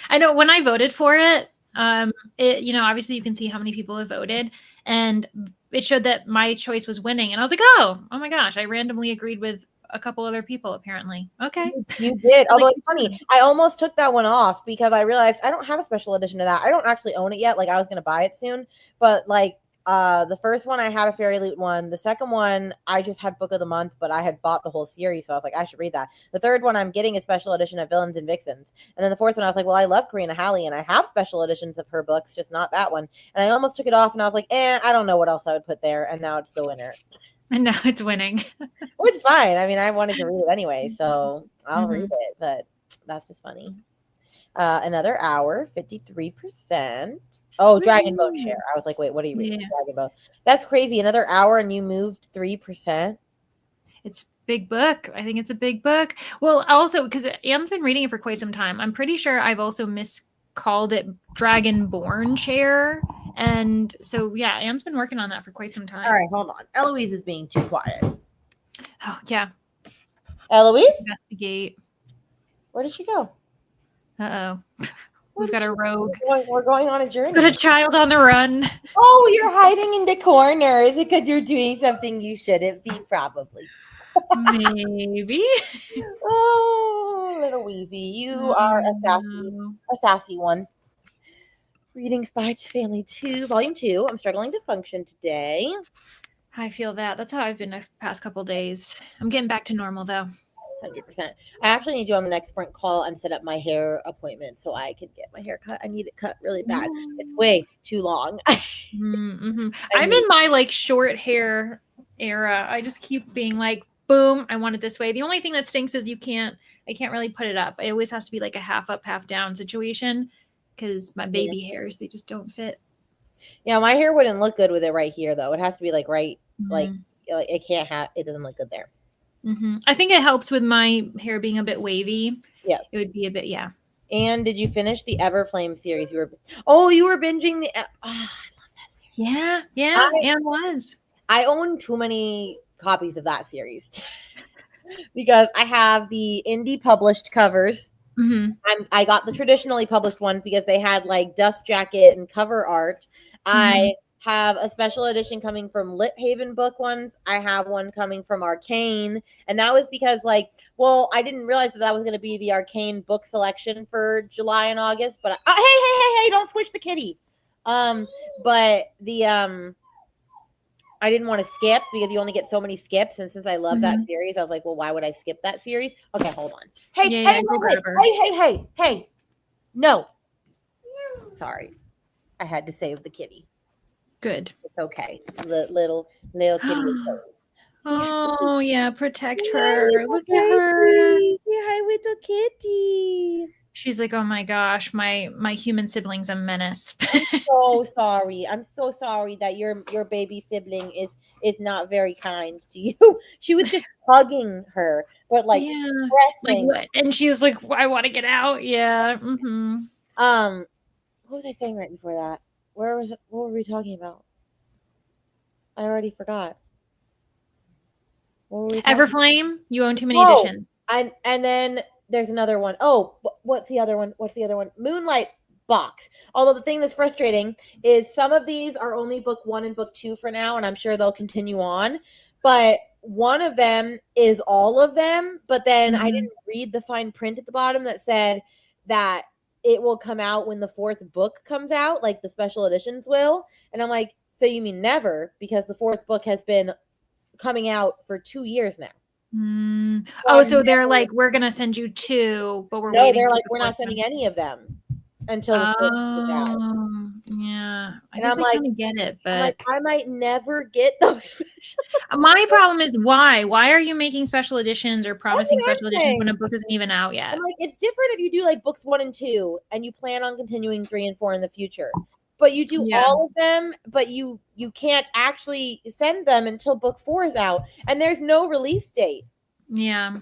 I know when I voted for it, obviously you can see how many people have voted, and it showed that my choice was winning, and I was like, oh my gosh, I randomly agreed with a couple other people apparently. Okay. You did. I was Although like, it's funny, I almost took that one off because I realized I don't have a special edition of that. I don't actually own it yet. Like I was gonna buy it soon, but like the first one I had a Fairy Loot one. The second one I just had Book of the Month, but I had bought the whole series, so I was like, I should read that. The third one I'm getting a special edition of Villains and Vixens, and then the fourth one I was like, well, I love Karina Halley and I have special editions of her books, just not that one. And I almost took it off, and I was like, I don't know what else I would put there, and now it's the winner. and now it's winning. Which is fine. I mean, I wanted to read it anyway, so I'll read Mhm. it, but that's just funny. Another hour, 53%. Oh, Dragon Boat Woo. share. I was like, wait, what are you reading? Yeah, Dragon Boat. That's crazy. Another hour and you moved 3%. it's big book. I think it's a big book. Well, also because Anne's been reading it for quite some time. I'm pretty sure I've also miscalled it Dragonborn chair. And so yeah, Anne's been working on that for quite some time. All right, hold on. Eloise is being too quiet. Oh yeah. Eloise? Investigate. Where did she go? Uh-oh. We've got a rogue. We're going on a journey. Got a child on the run. Oh, you're hiding in the corner. Is it because you're doing something you shouldn't be? Probably. Maybe. Oh, little Wheezy. You are a sassy one. Reading Spy Family 2, Volume 2. I'm struggling to function today. I feel that. That's how I've been the past couple days. I'm getting back to normal though. 100%. I actually need you on the next sprint call and set up my hair appointment so I can get my hair cut. I need it cut really bad. It's way too long. Mm-hmm. I'm in my like short hair era. I just keep being like, boom, I want it this way. The only thing that stinks is I can't really put it up. It always has to be like a half up, half down situation because my baby hairs, they just don't fit. Yeah, my hair wouldn't look good with it right here though. It has to be like right, like it doesn't look good there. Mm-hmm. I think it helps with my hair being a bit wavy. Yeah, it would be a bit, yeah. And did you finish the Everflame series? You were binging the. I love that series. Yeah, and was. I own too many copies of that series because I have the indie published covers. Mm-hmm. I got the traditionally published ones because they had like dust jacket and cover art. I have a special edition coming from Lit Haven book ones. I have one coming from Arcane. And that was because I didn't realize that was going to be the Arcane book selection for July and August. But hey, don't switch the kitty. But the I didn't want to skip because you only get so many skips. And since I love that series, I was like, well, why would I skip that series? Okay, hold on. Hey. No. Sorry. I had to save the kitty. Good. It's okay. Little kitty. Oh, yeah. Protect her. Look at her. Hi, little kitty. She's like, oh my gosh, my human sibling's a menace. I'm so sorry. I'm so sorry that your baby sibling is not very kind to you. She was just hugging her, but pressing. And she was like, I want to get out. Yeah. Mm-hmm. What was I saying right before that? What were we talking about? I already forgot. Everflame. You own too many editions. And then there's another one. Oh, what's the other one? Moonlight Box. Although the thing that's frustrating is some of these are only book 1 and book 2 for now, and I'm sure they'll continue on. But one of them is all of them. But then I didn't read the fine print at the bottom that said that it will come out when the 4th book comes out, like the special editions will. And I'm like, So you mean never, because the fourth book has been coming out for 2 years now. Oh, so they're like, we're gonna send you 2, but we're No, waiting they're for like, the we're not fourth sending one. any of them until the fourth is out. Yeah. I And guess I'm I like, kind of get it, I'm but like, I might never get those. my problem is why? Why are you making special editions or promising what I'm special editions when a saying. book isn't even out yet? I'm like, it's different if you do like books 1 and 2 and you plan on continuing 3 and 4 in the future. But you do Yeah. all of them, but you can't actually send them until book 4 is out, and there's no release date. Yeah.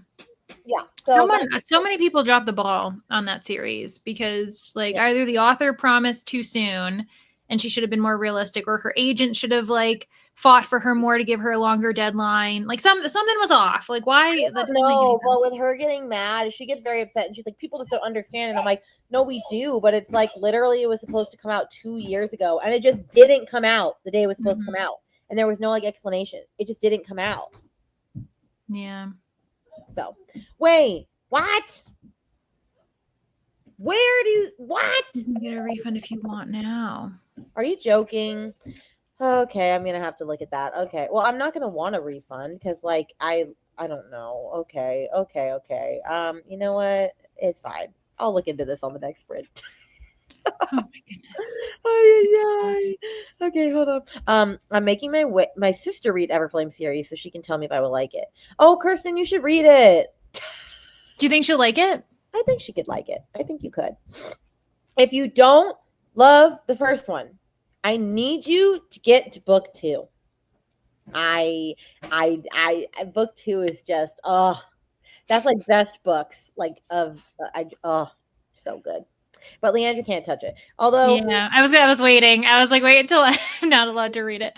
Yeah. So so many people dropped the ball on that series because like either the author promised too soon and she should have been more realistic, or her agent should have like fought for her more to give her a longer deadline. Like something was off. Like why? That doesn't make any no, sense. well, with her getting mad, she gets very upset, and she's like, people just don't understand. And I'm like, no, we do, but it's like literally it was supposed to come out 2 years ago, and it just didn't come out the day it was supposed to come out, and there was no like explanation. It just didn't come out. Yeah. So, wait, what? Where do you, what? You can get a refund if you want now. Are you joking? Okay, I'm gonna have to look at that. Okay, well, I'm not gonna want a refund because, like, I don't know. Okay. You know what? It's fine. I'll look into this on the next sprint. Oh my goodness. Okay, hold on. I'm making my sister read Everflame series so she can tell me if I will like it. Oh, Kirsten, you should read it. Do you think she'll like it? I think she could like it. I think you could. If you don't love the first one, I need you to get to book 2. Book 2 is just that's like best books like of so good. But Leandra can't touch it. Although yeah, I was waiting. I was like, wait until I'm not allowed to read it.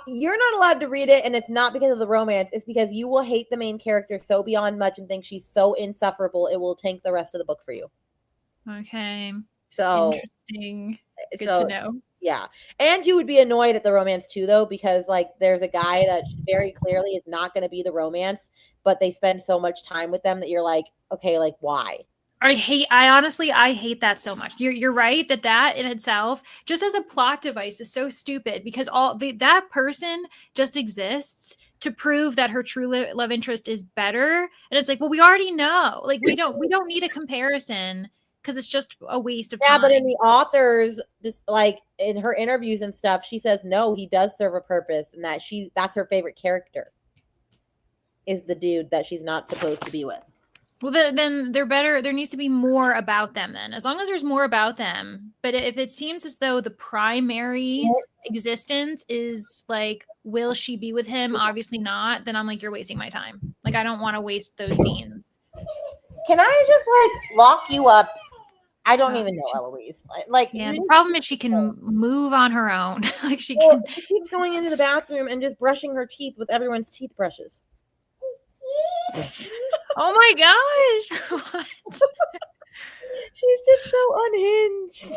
You're not allowed to read it, and it's not because of the romance. It's because you will hate the main character so beyond much and think she's so insufferable it will tank the rest of the book for you. Okay. So interesting. Good to know. Yeah. And you would be annoyed at the romance too, though, because like there's a guy that very clearly is not going to be the romance, but they spend so much time with them that you're like, okay, like why? I honestly hate that so much. You're right that in itself, just as a plot device, is so stupid because that person just exists to prove that her true love interest is better, and it's like, well, we already know. Like we don't need a comparison because it's just a waste of time. Yeah, but in the authors, just like in her interviews and stuff, she says no, he does serve a purpose, and that's her favorite character is the dude that she's not supposed to be with. Well, then they're better. There needs to be more about them then. As long as there's more about them. But if it seems as though the primary existence is like, will she be with him? Obviously not. Then I'm like, you're wasting my time. Like, I don't want to waste those scenes. Can I just like lock you up? I don't even know Eloise. Like, yeah, the problem is she can move on her own. Like she keeps going into the bathroom and just brushing her teeth with everyone's teeth brushes. Oh my gosh. What? She's just so unhinged.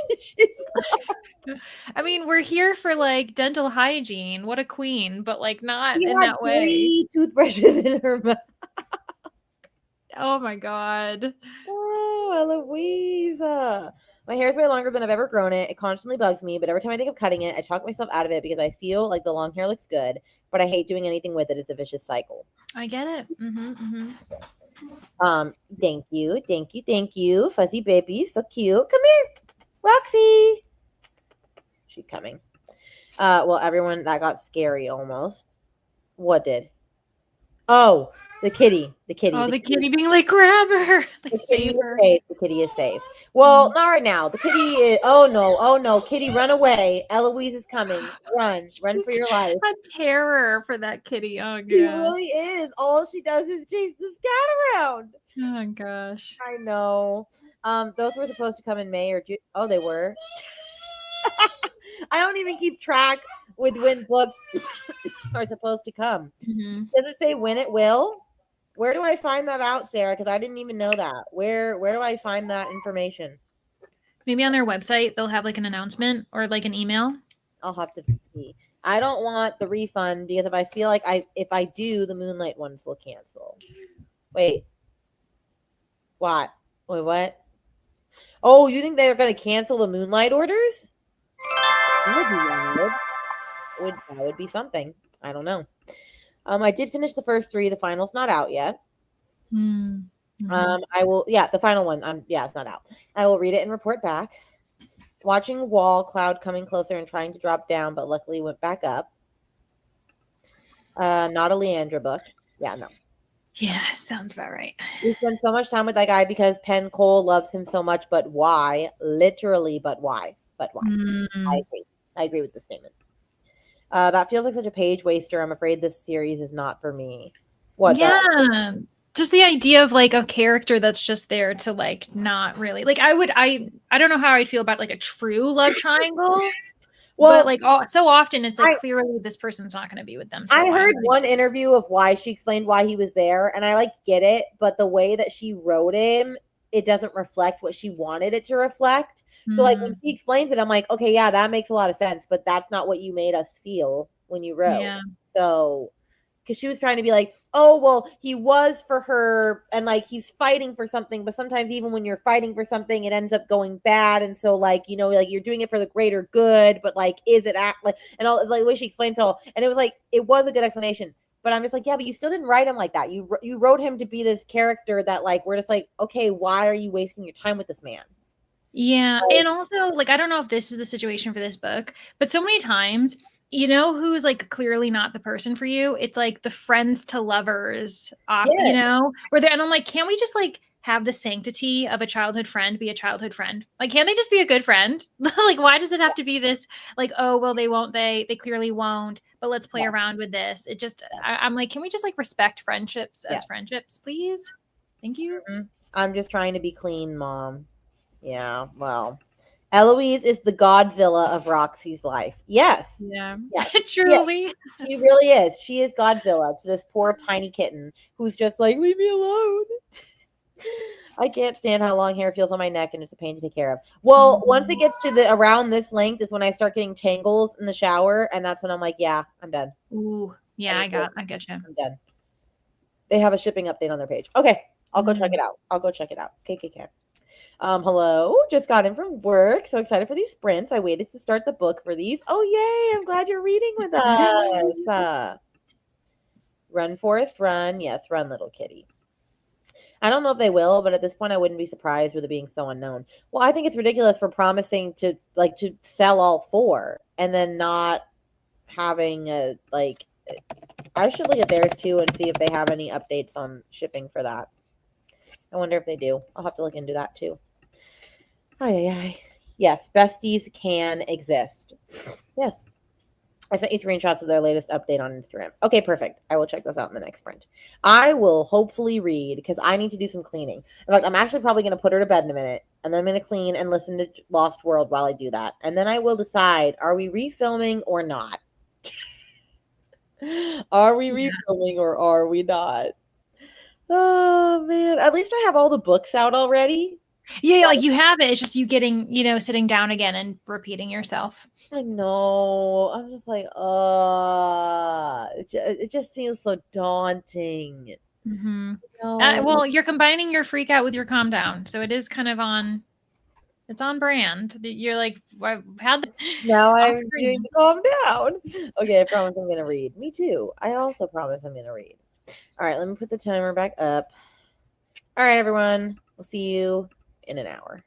I mean, we're here for like dental hygiene. What a queen, but like not in that way. 3 toothbrushes in her mouth. Oh my god. Oh, Eloise. My hair is way longer than I've ever grown it. It constantly bugs me, but every time I think of cutting it, I talk myself out of it because I feel like the long hair looks good, but I hate doing anything with it. It's a vicious cycle. I get it. Thank you. Fuzzy baby, so cute. Come here, Roxy. She's coming. Well, everyone, that got scary almost. What did? Oh, the kitty. Oh, the kitty being like, grab her. Like, save her. The kitty is safe. Well, not right now. The kitty is, oh no. Kitty, run away. Eloise is coming. Run for your life. A terror for that kitty. Oh, God. She really is. All she does is chase this cat around. Oh, gosh. I know. Those were supposed to come in May or June. Oh, they were. I don't even keep track with when books are supposed to come. Does it say when it will? Where do I find that out, Sarah? Because I didn't even know that. Where do I find that information? Maybe on their website they'll have like an announcement or like an email. I'll have to see. I don't want the refund because if I feel like if I do, the Moonlight ones will cancel. Wait. What? Wait, what? Oh, you think they're going to cancel the Moonlight orders? would be wild. That would be something. I don't know. I did finish the first three. The final's not out yet. Mm-hmm. I will. Yeah, the final one. Yeah, it's not out. I will read it and report back. Watching Wall Cloud coming closer and trying to drop down, but luckily went back up. Not a Leandra book. Yeah, no. Yeah, sounds about right. We spend so much time with that guy because Penn Cole loves him so much, but why? Literally, but why? But why? I Mm, agree. I agree with the statement. That feels like such a page waster. I'm afraid this series is not for me. What the? yeah. Just the idea of like a character that's just there to like not really like I don't know how I'd feel about like a true love triangle, but Well, like so often it's like I clearly this person's not going to be with them. So I why am heard one interview of why she explained why he was there, and I like get it, but the way that she wrote him, it doesn't reflect what she wanted it to reflect. So like when Mm, she explains it, I'm like, okay, yeah, that makes a lot of sense, but that's not what you made us feel when you wrote. yeah. So because she was trying to be like, oh, well, he was for her and like he's fighting for something, but sometimes even when you're fighting for something, it ends up going bad. And so, like, like you're doing it for the greater good, but like, is it act like, and all like the way she explains it all, and it was like, it was a good explanation. But I'm just like, yeah, but you still didn't write him like that. You wrote him to be this character that like we're just like, okay, why are you wasting your time with this man? Yeah. Like, And also, like, I don't know if this is the situation for this book, but so many times, you know, who's like clearly not the person for you? It's like the friends to lovers you yeah, know, where they're, and I'm like, can't we just like have the sanctity of a childhood friend be a childhood friend? Like, can't they just be a good friend? Like, why does it have to be this, like, oh, well, they clearly won't, but let's play yeah, around with this. It just, I'm like, can we just like respect friendships yeah. as friendships, please? Thank you. Mhm. I'm just trying to be clean, mom. Yeah, well, Eloise is the Godzilla of Roxy's life. Yes. Yeah, Yes. Yes. truly. She really is. She is Godzilla to this poor tiny kitten who's just like, leave me alone. I can't stand how long hair feels on my neck and it's a pain to take care of. Well, once it Mhm. gets to the around this length is when I start getting tangles in the shower, and that's when I'm like, yeah, I'm done. Ooh, yeah, I get you. I'm done. They have a shipping update on their page. Okay, I'll go check Mm. it out. I'll go check it out. KKK. Hello. Just got in from work. So excited for these sprints. I waited to start the book for these. Oh, yay. I'm glad you're reading with us. Run, Forest, run. Yes, run, little kitty. I don't know if they will, but at this point, I wouldn't be surprised with it being so unknown. Well, I think it's ridiculous for promising to sell all four and then not having a like. I should look at theirs too and see if they have any updates on shipping for that. I wonder if they do. I'll have to look into that too. Ay, ay, ay. Yes, besties can exist. Yes. I sent you screenshots of their latest update on Instagram. Okay, perfect. I will check those out in the next sprint. I will hopefully read because I need to do some cleaning. In fact, I'm actually probably going to put her to bed in a minute and then I'm going to clean and listen to Lost World while I do that. And then I will decide are we refilming or not? Are we Yeah. refilming or are we not? Oh, man. At least I have all the books out already. Yeah, like you have it. It's just you getting, you know, sitting down again and repeating yourself. I know. I'm just like, it just seems so daunting. Hmm. No. Well, you're combining your freak out with your calm down, so it is kind of on. It's on brand. You're like, I've had Now off I'm doing screen. the calm down. Okay, I promise I'm gonna read. Me too. I also promise I'm gonna read. All right, let me put the timer back up. All right, everyone. We'll see you in an hour.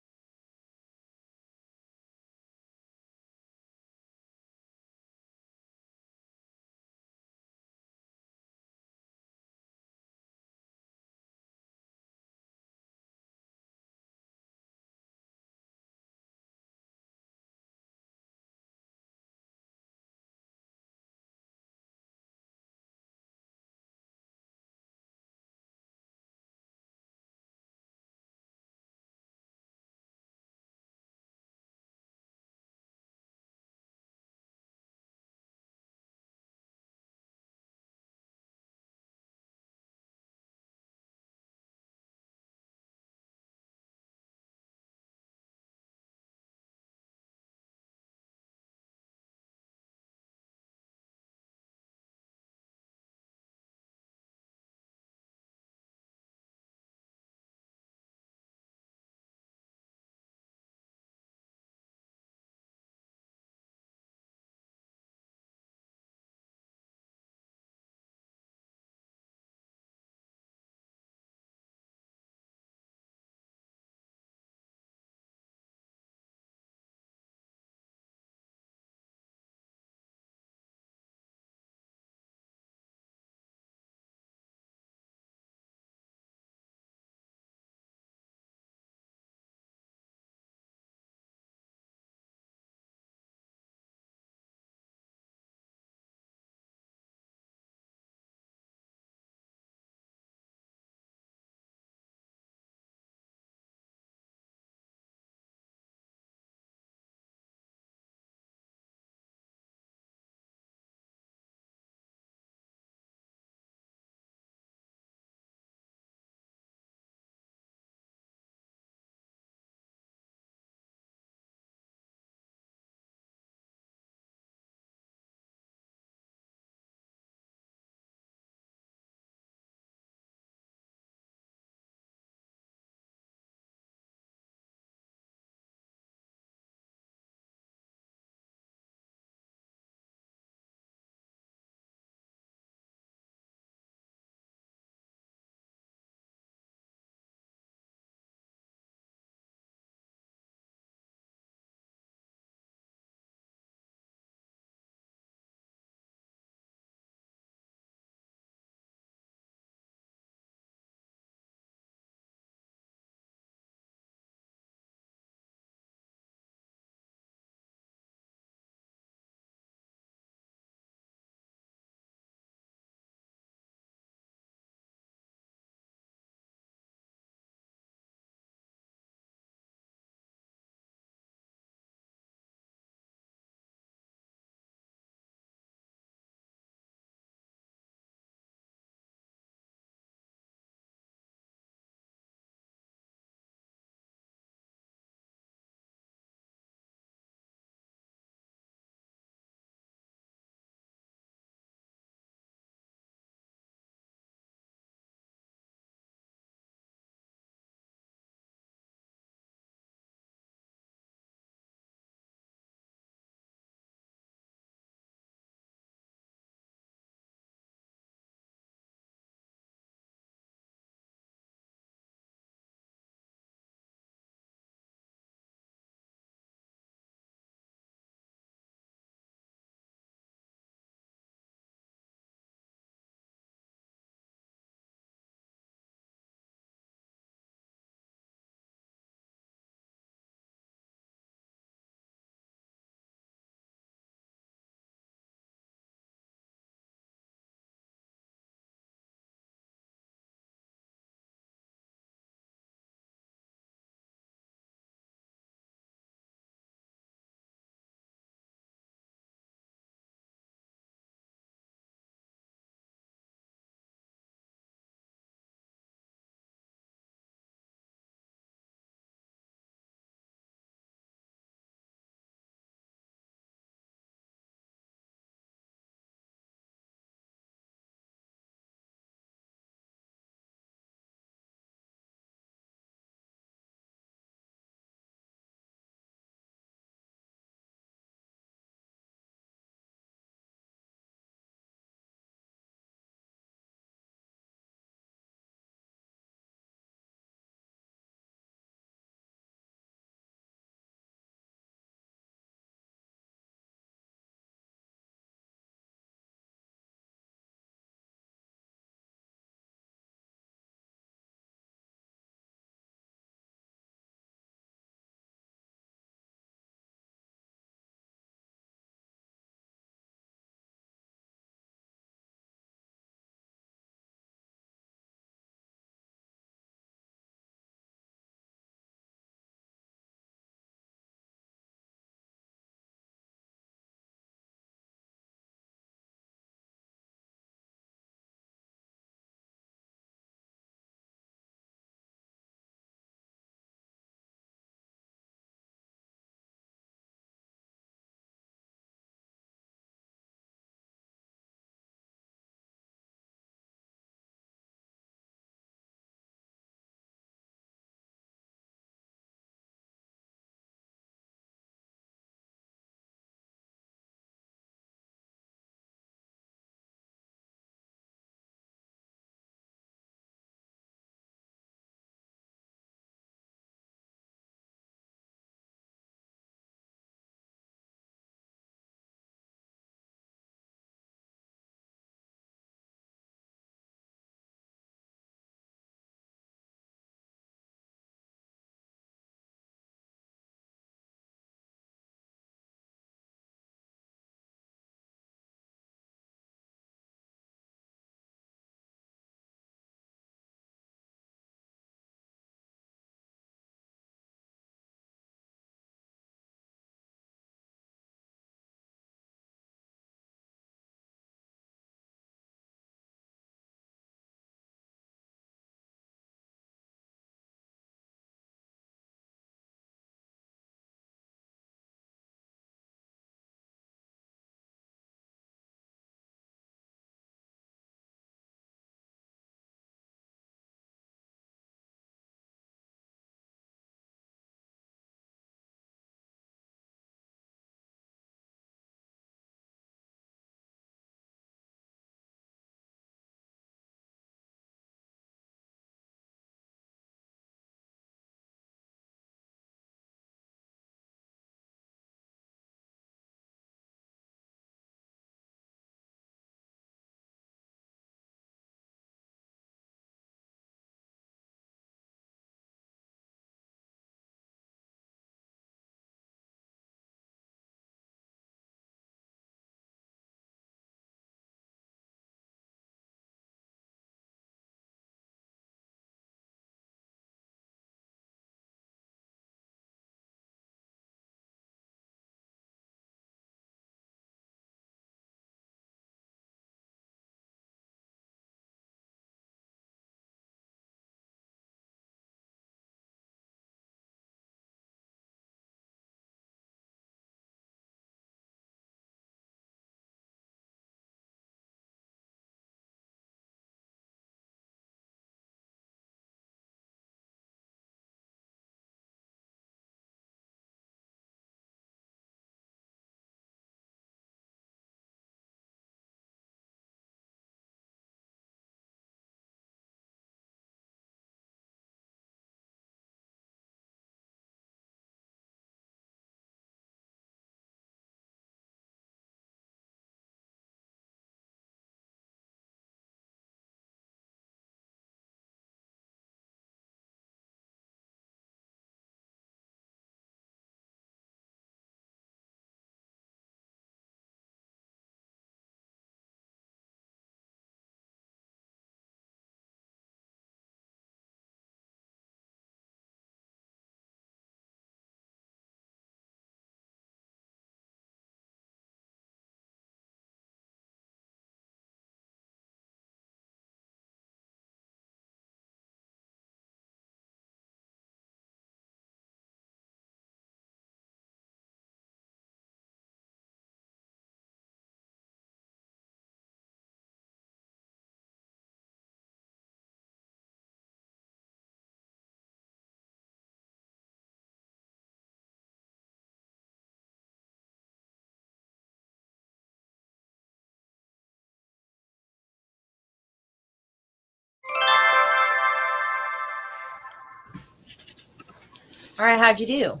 All right, how'd you do?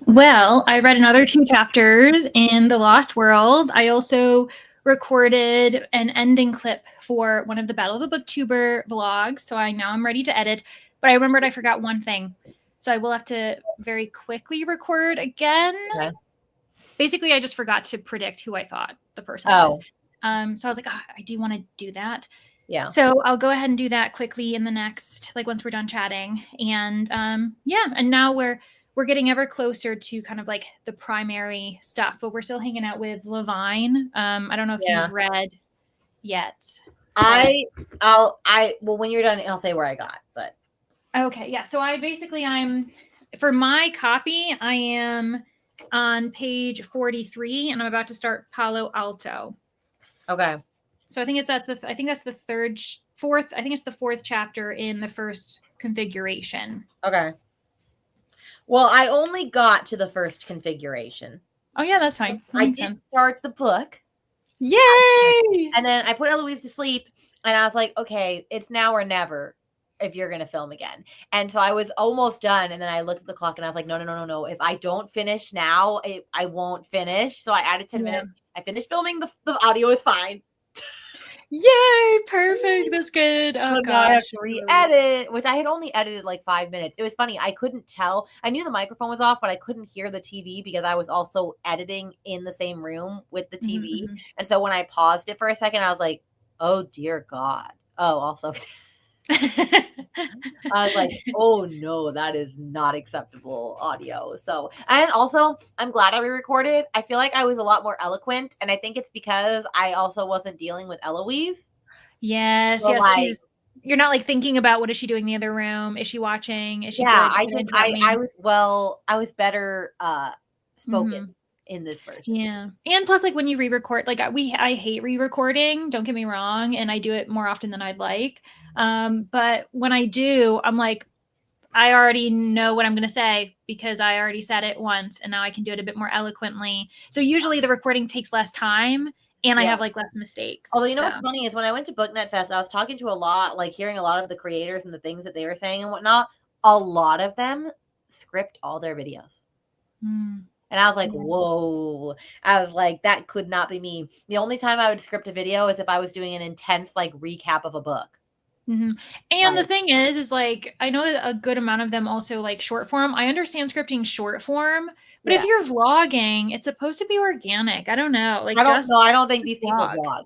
Well, I read another 2 chapters in The Lost World. I also recorded an ending clip for one of the Battle of the Booktuber vlogs, so I'm ready to edit. But I remembered I forgot one thing, so I will have to very quickly record again. Okay. Basically, I just forgot to predict who I thought the person was. Oh, So I was like, I do want to do that. yeah. So I'll go ahead and do that quickly in the next, like once we're done chatting. And yeah, and now we're getting ever closer to kind of like the primary stuff, but we're still hanging out with Levine. I don't know if Yeah. you've read yet. Well, when you're done, I'll say where I got, but Okay, yeah. So I'm for my copy, I am on page 43 and I'm about to start Palo Alto. okay. So I think that's the fourth. I think it's the 4th chapter in the first configuration. Okay. Well, I only got to the first configuration. Oh yeah, that's fine. That I makes did sense. start the book. Yay! And then I put Eloise to sleep and I was like, okay, it's now or never if you're going to film again. And so I was almost done. And then I looked at the clock and I was like, no. If I don't finish now, I won't finish. So I added 10 minutes. I finished filming. The audio is fine. Yay! Perfect. That's good. Oh Now I have gosh. to re-edit, which I had only edited like 5 minutes. It was funny. I couldn't tell. I knew the microphone was off, but I couldn't hear the TV because I was also editing in the same room with the TV. Mm-hmm. And so when I paused it for a second, I was like, oh dear God. Oh, also I was like, oh no, that is not acceptable audio. So, and also I'm glad I re-recorded. I feel like I was a lot more eloquent. And I think it's because I also wasn't dealing with Eloise. Yes, So, yes. like, You're not like thinking about what is she doing in the other room? Is she watching? Is she yeah, good? I was better spoken in this version. Yeah. And plus like when you re-record, like I hate re-recording, don't get me wrong, and I do it more often than I'd like. But when I do, I'm like, I already know what I'm going to say because I already said it once and now I can do it a bit more eloquently. So usually the recording takes less time and I have like less mistakes. Although, you know what's funny is when I went to BookNet Fest, I was talking to a lot, like hearing a lot of the creators and the things that they were saying and whatnot. A lot of them script all their videos. And I was like, whoa. I was like, that could not be me. The only time I would script a video is if I was doing an intense like recap of a book. Mm-hmm. And the thing is like, I know that a good amount of them also like short form. I understand scripting short form, but if you're vlogging, it's supposed to be organic. I don't know. Like, I don't think these people vlog.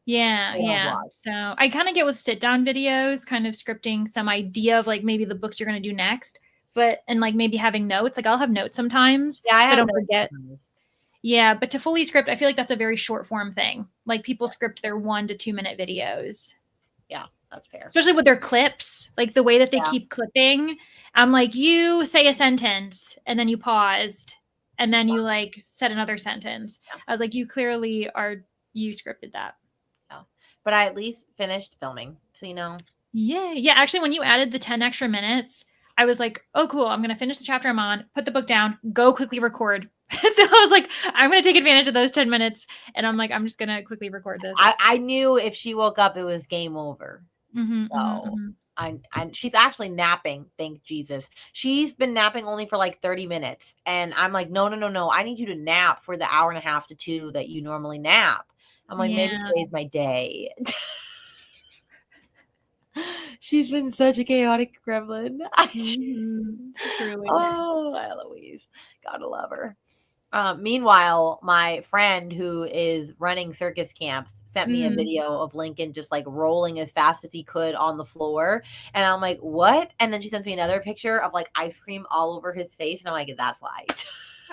Yeah. So I kind of get with sit down videos, kind of scripting some idea of like maybe the books you're going to do next, and like maybe having notes. Like I'll have notes sometimes. Yeah, so I don't forget. Yeah, but to fully script, I feel like that's a very short form thing. Like people script their 1 to 2 minute videos. Yeah, that's fair. Especially with their clips, like the way that they keep clipping. I'm like, you say a sentence and then you paused and then you like said another sentence. I was like, you scripted that. Yeah. But I at least finished filming. So, you know. Yeah. Actually, when you added the 10 extra minutes, I was like, oh, cool. I'm going to finish the chapter I'm on, put the book down, go quickly record. So I was like, I'm going to take advantage of those 10 minutes. And I'm like, I'm just going to quickly record this. I knew if she woke up, it was game over. And she's actually napping. Thank Jesus. She's been napping only for like 30 minutes. And I'm like, no. I need you to nap for the hour and a half to 2 that you normally nap. I'm like, maybe today's my day. She's been such a chaotic gremlin. Oh, Eloise. Gotta love her. Meanwhile, my friend who is running circus camps sent me a video of Lincoln just like rolling as fast as he could on the floor. And I'm like, what? And then she sends me another picture of like ice cream all over his face. And I'm like, that's why.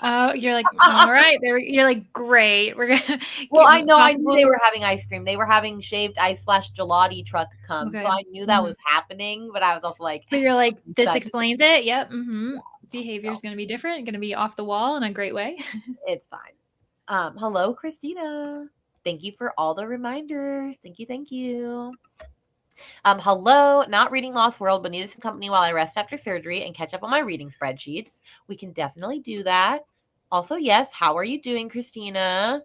Oh, you're like, all right. You're like, great. We're gonna. Well, I knew they were having ice cream. They were having shaved ice / gelati truck come. Okay. So I knew that was happening, but I was also like, but you're like, this explains it. Yep. Behavior is going to be different. Going to be off the wall in a great way. It's fine. Hello, Christina. Thank you for all the reminders. Thank you. Hello, not reading Lost World, but needed some company while I rest after surgery and catch up on my reading spreadsheets. We can definitely do that. Also, yes, how are you doing, Christina?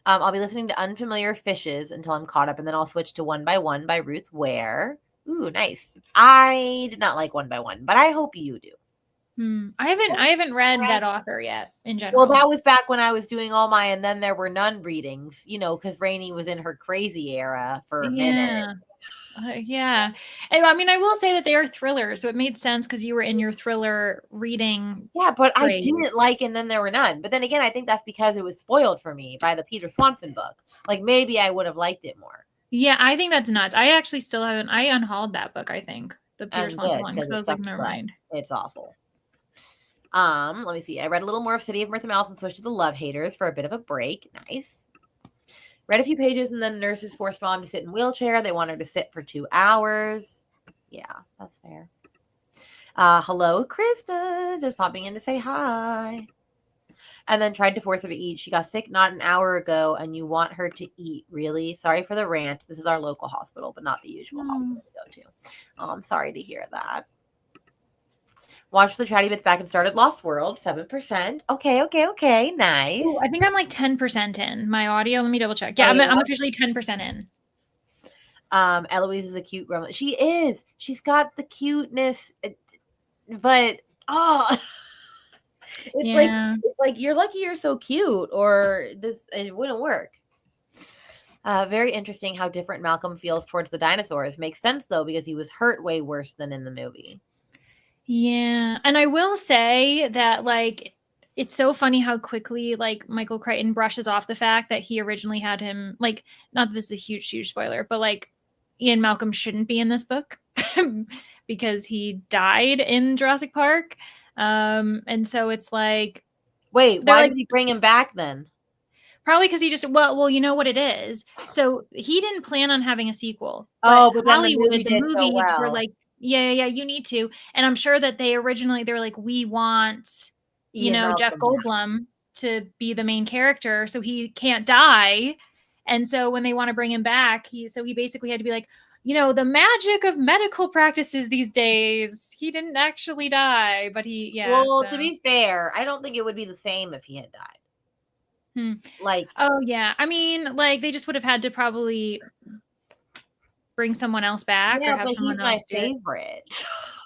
I'll be listening to Unfamiliar Fishes until I'm caught up, and then I'll switch to One by One by Ruth Ware. Ooh, nice. I did not like One by One, but I hope you do. I haven't read that author yet in Well, general. that was back when I was doing all my and then there were none readings, because Rainey was in her crazy era for a minute. Yeah. And I mean, I will say that they are thrillers, so it made sense because you were in your thriller reading. Yeah, but I craze. didn't like and then there were none. But then again, I think that's because it was spoiled for me by the Peter Swanson book. Like maybe I would have liked it more. Yeah, I think that's nuts. I actually still haven't. I unhauled that book. I think the Peter And Swanson good one because because I it was like, sucks never butt. mind. It's awful. Let me see. I read a little more of City of Mirth and Malice and switched to the Love Haters for a bit of a break. Nice. Read a few pages and then nurses forced mom to sit in wheelchair. They want her to sit for 2 hours. Yeah, that's fair. Hello, Krista. Just popping in to say hi. And then tried to force her to eat. She got sick not an hour ago, and you want her to eat. Really? Sorry for the rant. This is our local hospital, but not the usual hospital we go to. Oh, I'm sorry to hear that. Watched the chatty bits back and started Lost World, 7%. Okay. Nice. Ooh, I think I'm like 10% in my audio. Let me double check. Yeah, I'm officially 10% in. Eloise is a cute grandma. She is. She's got the cuteness, but it's like you're lucky you're so cute, or it wouldn't work. Very interesting how different Malcolm feels towards the dinosaurs. Makes sense though because he was hurt way worse than in the movie. Yeah, and I will say that like it's so funny how quickly like Michael Crichton brushes off the fact that he originally had him like, not that this is a huge spoiler, but like Ian Malcolm shouldn't be in this book because he died in Jurassic Park. And so it's like, wait, why did he bring him back then? Probably because he just well, you know what it is. So he didn't plan on having a sequel. But Hollywood, then the movies were like, yeah, you need to. And I'm sure that they were like, we want, Jeff Goldblum to be the main character, so he can't die. And so when they want to bring him back, he basically had to be like, the magic of medical practices these days. He didn't actually die, but to be fair, I don't think it would be the same if he had died. Like, oh yeah, I mean, like they just would have had to probably bring someone else back or have someone else do it. Favorite.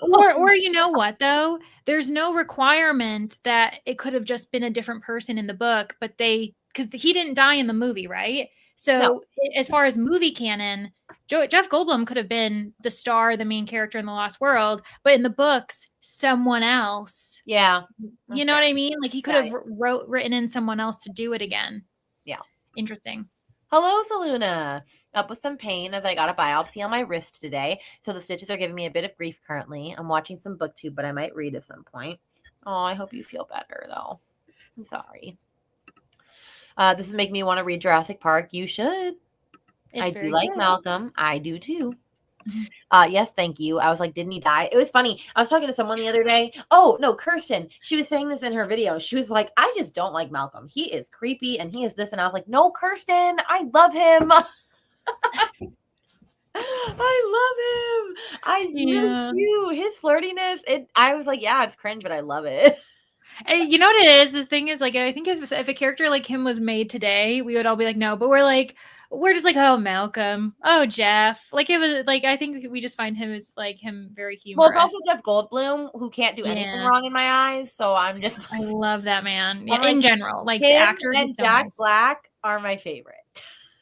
Or you know what though? There's no requirement that it could have just been a different person in the book, but because he didn't die in the movie, right? So as far as movie canon, Jeff Goldblum could have been the star, the main character in The Lost World, but in the books, someone else. Yeah. You know what I mean? Like he could have written in someone else to do it again. Yeah. Interesting. Hello, Saluna. Up with some pain as I got a biopsy on my wrist today, so the stitches are giving me a bit of grief currently. I'm watching some booktube, but I might read at some point. Oh, I hope you feel better, though. I'm sorry. This is making me want to read Jurassic Park. You should. I do like Malcolm. I do too. Yes, thank you. I was like, didn't he die? It was funny. I was talking to someone the other day. Oh, no, Kirsten. She was saying this in her video. She was like, I just don't like Malcolm. He is creepy and he is this. And I was like, no, Kirsten, I love him. I love him. I really do. His flirtiness. I was like, yeah, it's cringe, but I love it. You know what it is? This thing is like, I think if a character like him was made today, we would all be like, no, but we're just like, oh, Malcolm, oh, Jeff. Like it was like, I think we just find him as like him very humorous. Well, it's also Jeff Goldblum who can't do anything wrong in my eyes. So I'm just, I love that man. Yeah, in general, like the actor and Jack Black are my favorite.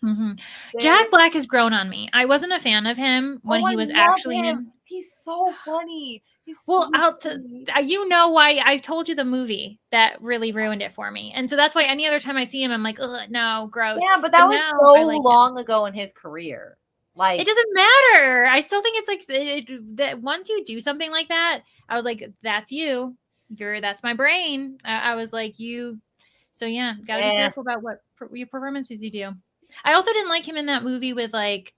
Mm-hmm. Jack Black has grown on me. I wasn't a fan of him when he was actually in. He's so funny. You know why I told you the movie that really ruined it for me, and so that's why any other time I see him, I'm like, ugh, no, gross. Yeah, but that was so long ago in his career. Like, it doesn't matter. I still think it's like that. Once you do something like that, I was like, that's you. That's my brain. I was like, you. So yeah, gotta be careful about what performances you do. I also didn't like him in that movie with like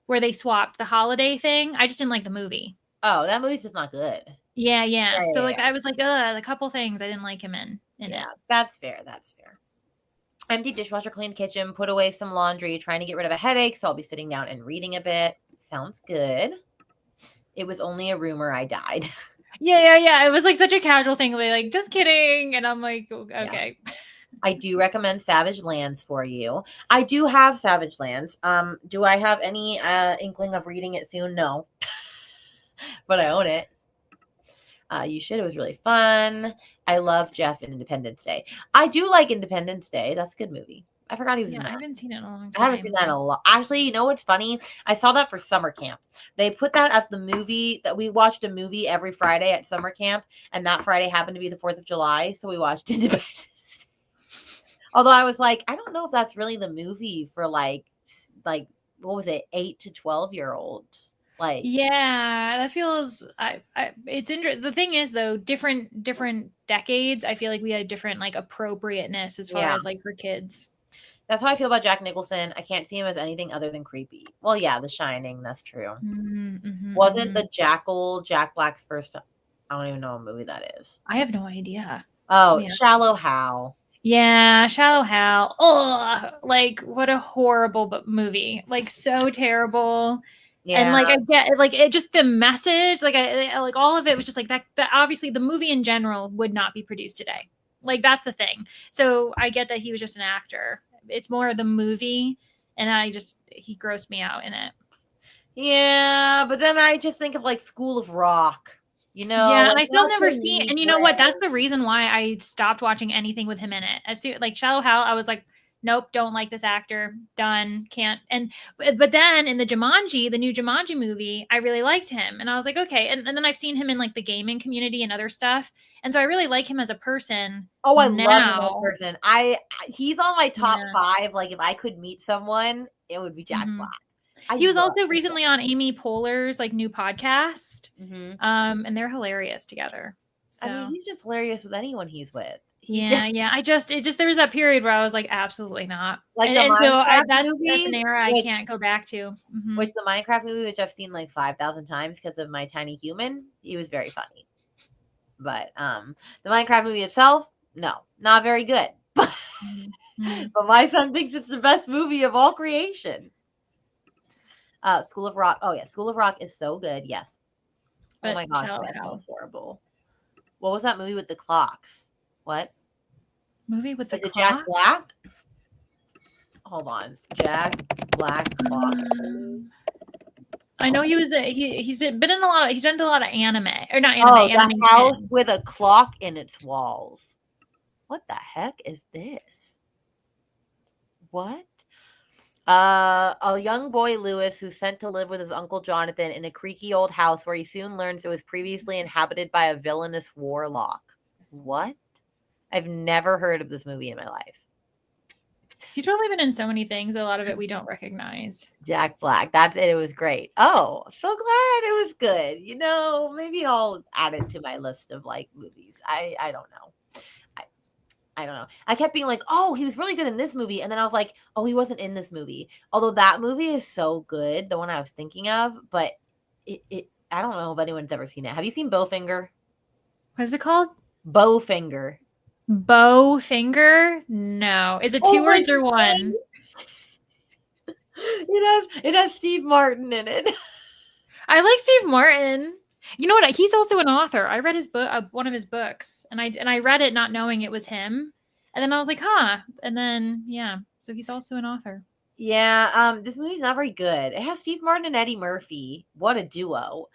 where they swapped the holiday thing. I just didn't like the movie. Oh, that movie's just not good. Yeah. So like I was like, a couple things I didn't like him in it. That's fair. Empty dishwasher, clean kitchen, put away some laundry, trying to get rid of a headache. So I'll be sitting down and reading a bit. Sounds good. It was only a rumor I died. Yeah. It was like such a casual thing. Like, just kidding. And I'm like, okay. Yeah. I do recommend Savage Lands for you. I do have Savage Lands. Do I have any inkling of reading it soon? No. But I own it. You should. It was really fun. I love Jeff in Independence Day. I do like Independence Day. That's a good movie. I forgot he was in Yeah, I that. haven't seen it in a long I haven't seen that in time. a lot. Actually, you know what's funny? I saw that for summer camp. They put that as the movie that we watched a movie every Friday at summer camp, and that Friday happened to be the 4th of July, so we watched Independence Day. Although I was like, I don't know if that's really the movie for like what was it, 8 to 12-year-olds. Like, Yeah, that feels it's interesting. The thing is though, different decades, I feel like we had different like appropriateness as far yeah. as like for kids. That's how I feel about Jack Nicholson. I can't see him as anything other than creepy. Well, yeah, The Shining, that's true. Wasn't The Jackal Jack Black's first film? I don't even know what movie that is. I have no idea. Oh, Yeah. Shallow Hal. Yeah, Shallow Hal. Oh, like what a horrible movie. Like so terrible. And Yeah. like I get like it just the message, like I like all of it was just like that obviously the movie in general would not be produced today. Like that's the thing. So I get that he was just an actor. It's more the movie and he grossed me out in it. Yeah, but then I just think of like School of Rock. You know, Yeah, and like I still that's never a seen. neat And you know what? That's brand. the reason why I stopped watching anything with him in it. As soon like Shallow Hal, I was like, nope, don't like this actor. Done, can't. And but then in the new Jumanji movie, I really liked him, and I was like, okay. And then I've seen him in like the gaming community and other stuff, and so I really like him as a person. Oh, I love him as a Now, person. He's on my top 5. Like if I could meet someone, it would be Jack Black. He was also recently on Amy Poehler's like new podcast, and they're hilarious together. So. I mean, he's just hilarious with anyone he's with. Yeah. It just there was that period where I was like, absolutely not. Like and the so Minecraft that's movie, an era I can't go back to. which the Minecraft movie, which I've seen like 5,000 times because of my tiny human, he was very funny. But the Minecraft movie itself, no, not very good. But my son thinks it's the best movie of all creation. School of Rock. Oh yeah, School of Rock is so good. Yes. But oh my gosh, that was horrible. What was that movie with the clocks? What movie with the clock? Jack Black? Hold on, Jack Black clock. I know he was he's been in a lot. He's done a lot of anime or not anime. Oh, the house with a clock in its walls. What the heck is this? What? A young boy, Lewis, who's sent to live with his uncle Jonathan in a creaky old house where he soon learns it was previously inhabited by a villainous warlock. What? I've never heard of this movie in my life. He's probably been in so many things. A lot of it we don't recognize. Jack Black. That's it. It was great. Oh, so glad it was good. You know, maybe I'll add it to my list of like movies. I don't know. I don't know. I kept being like, oh, he was really good in this movie. And then I was like, oh, he wasn't in this movie. Although that movie is so good, the one I was thinking of, but I don't know if anyone's ever seen it. Have you seen Bowfinger? What is it called? Bowfinger. Bowfinger? No. Is it 2 words or one? It has Steve Martin in it. I like Steve Martin. You know what? He's also an author. I read his book, one of his books, and I read it not knowing it was him. And then I was like, huh. And then, yeah. So he's also an author. Yeah. This movie's not very good. It has Steve Martin and Eddie Murphy. What a duo.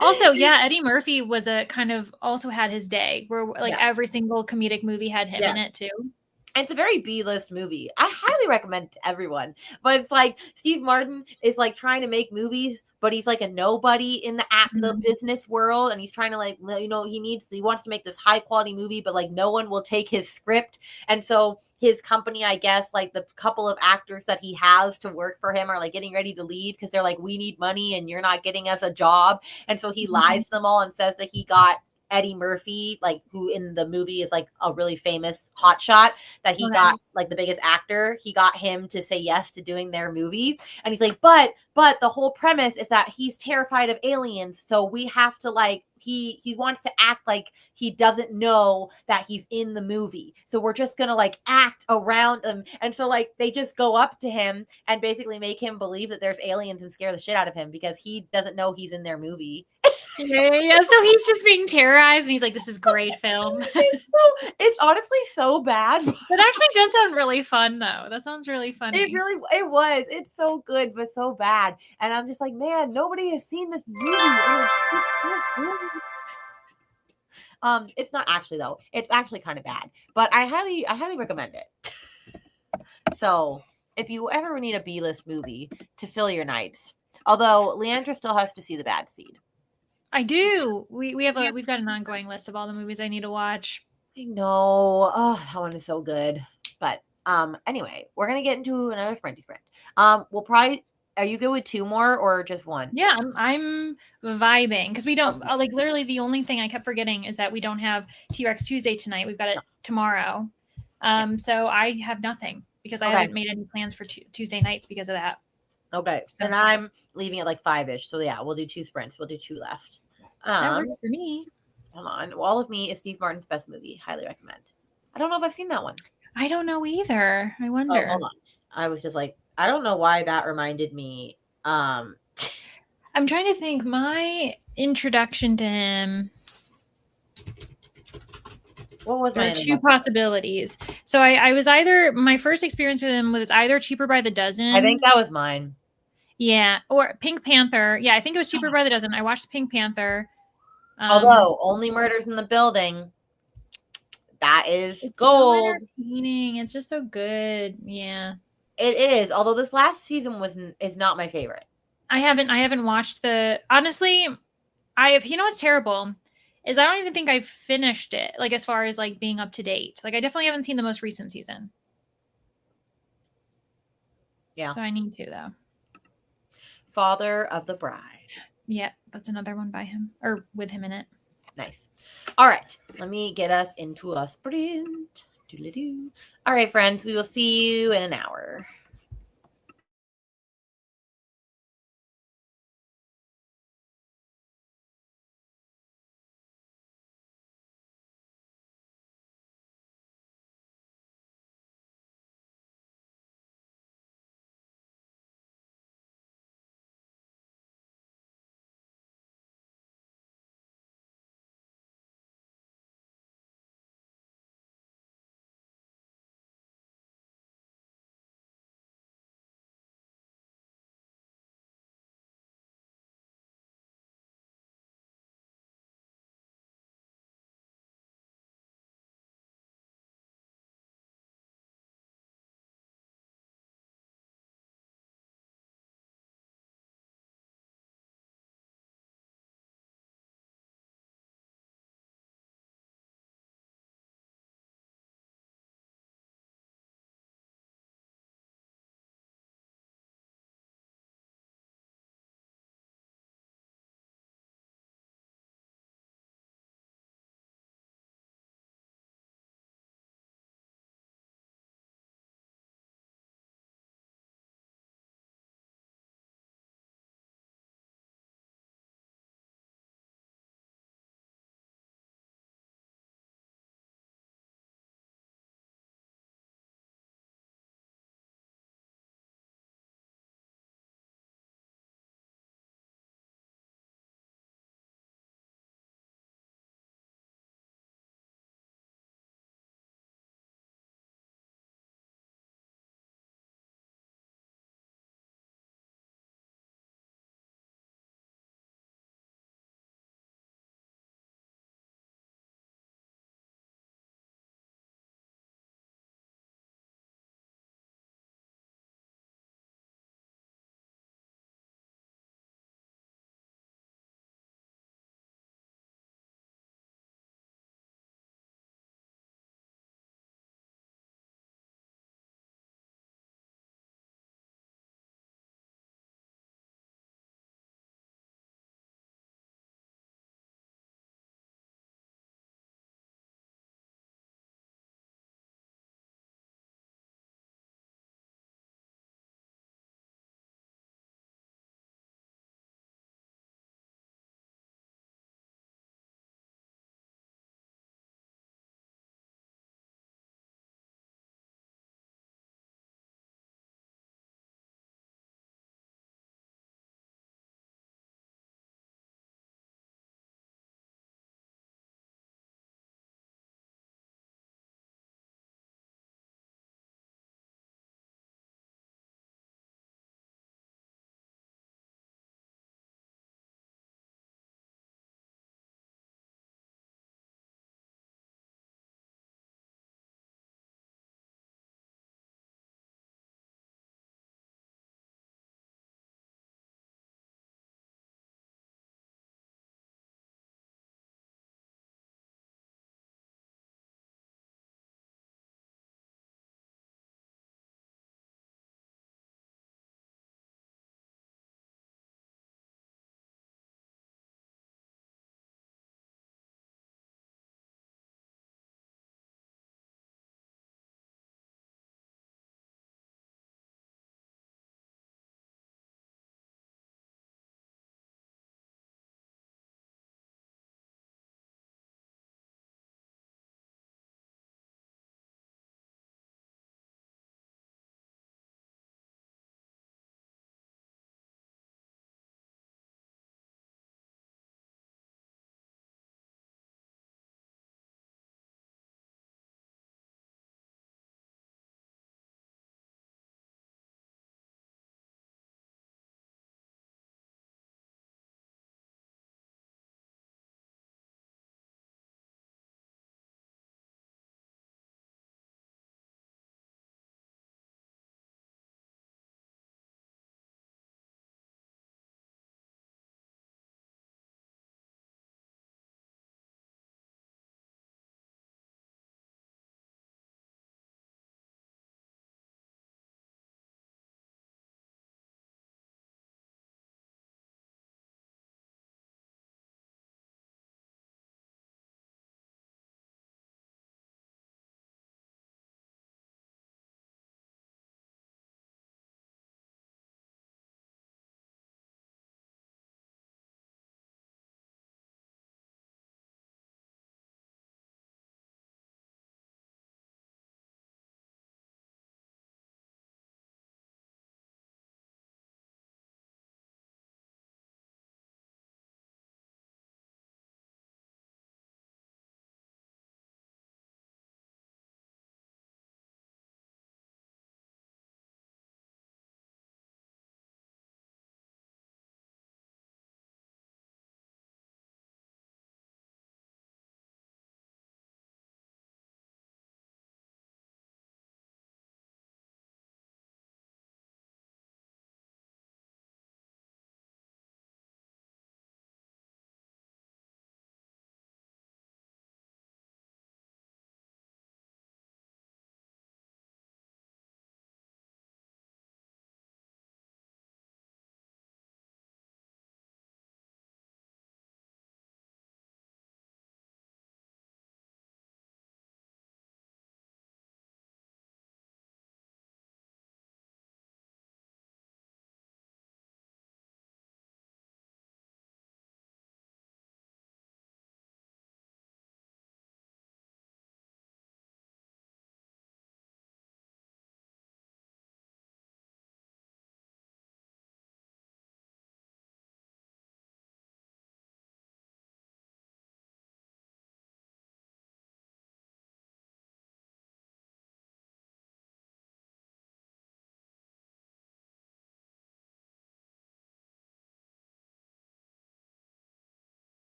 Also, yeah, Eddie Murphy was a kind of also had his day where like every single comedic movie had him in it too. It's a very B-list movie. I highly recommend it to everyone. But it's like Steve Martin is like trying to make movies, but he's like a nobody in the business world, and he's trying to like, you know, he wants to make this high quality movie, but like no one will take his script. And so his company, I guess, like the couple of actors that he has to work for him are like getting ready to leave because they're like, we need money and you're not getting us a job. And so he lies to them all and says that he got Eddie Murphy, like who in the movie is like a really famous hotshot, that he got like the biggest actor. He got him to say yes to doing their movie. And he's like, but the whole premise is that he's terrified of aliens. So we have to like, he wants to act like he doesn't know that he's in the movie. So we're just going to like act around him. And so like they just go up to him and basically make him believe that there's aliens and scare the shit out of him because he doesn't know he's in their movie. Yeah. So he's just being terrorized, and he's like, "This is great film." It's honestly so bad. That actually does sound really fun, though. That sounds really funny. It was. It's so good, but so bad. And I'm just like, man, nobody has seen this movie. And it's so good. It's not actually though. It's actually kind of bad, but I highly recommend it. So if you ever need a B-list movie to fill your nights, although Leandra still has to see The Bad Seed. I do. We've got an ongoing list of all the movies I need to watch. I know. Oh, that one is so good. But anyway, we're gonna get into another sprinty sprint. We'll probably. Are you good with 2 more or just 1? Yeah, I'm vibing because we don't like literally the only thing I kept forgetting is that we don't have T-Rex Tuesday tonight. We've got it tomorrow. So I have nothing because I haven't made any plans for Tuesday nights because of that. Okay. So And I'm leaving at like 5-ish. So yeah, we'll do 2 sprints. We'll do 2 left. that works for me. Hold on. Wall of Me is Steve Martin's best movie. Highly recommend. I don't know if I've seen that one. I don't know either. I wonder. Oh, hold on. I was just like, I don't know why that reminded me. I'm trying to think. My introduction to him. What was there are 2 possibilities. So I was either my first experience with him was either Cheaper by the Dozen. I think that was mine. Yeah, or Pink Panther. Yeah, I think it was Cheaper by the Dozen. I watched Pink Panther. Although Only Murders in the Building, that is gold. So entertaining. It's just so good. Yeah, it is. Although this last season is not my favorite. I haven't watched the. Honestly, you know what's terrible is I don't even think I've finished it. Like as far as like being up to date. Like I definitely haven't seen the most recent season. Yeah. So I need to though. Father of the Bride. Yeah, that's another one by him or with him in it. Nice. All right, let me get us into a sprint. Doodle-doo. All right, friends, we will see you in an hour.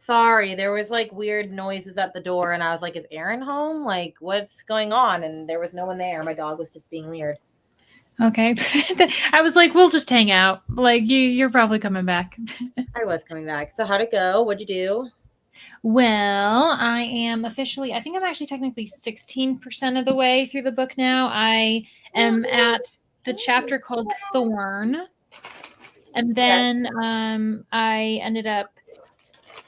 Sorry, there was like weird noises at the door, and I was like, "Is Aaron home? Like, what's going on?" And there was no one there. My dog was just being weird. Okay. I was like, we'll just hang out. Like you're probably coming back. I was coming back. So how'd it go? What'd you do? Well, I am officially, I think I'm actually technically 16% of the way through the book now. I am at the chapter called Thorn. And then I ended up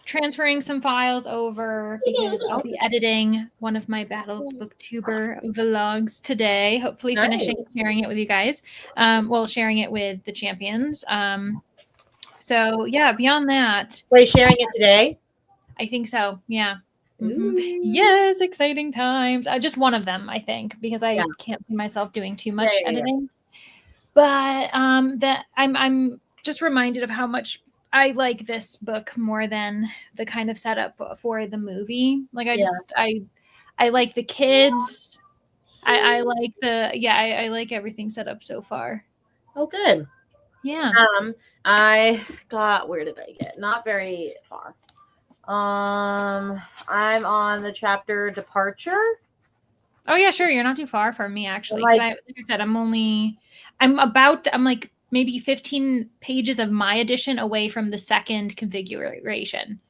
transferring some files over because I'll be editing one of my Battle Booktuber vlogs today, hopefully finishing sharing it with you guys. Sharing it with the champions. So yeah, beyond that. Wait, sharing it today? I think so. Yeah. Mm-hmm. Yes, exciting times. Just one of them, I think, because I can't see myself doing too much editing. But that I'm just reminded of how much I like this book more than the kind of setup for the movie. Like I like the kids. I like I like everything set up so far. Oh, good. Yeah. I got, where did I get? Not very far. I'm on the chapter Departure. Oh yeah, sure. You're not too far from me actually. Like I said, I'm like maybe 15 pages of my edition away from the second configuration.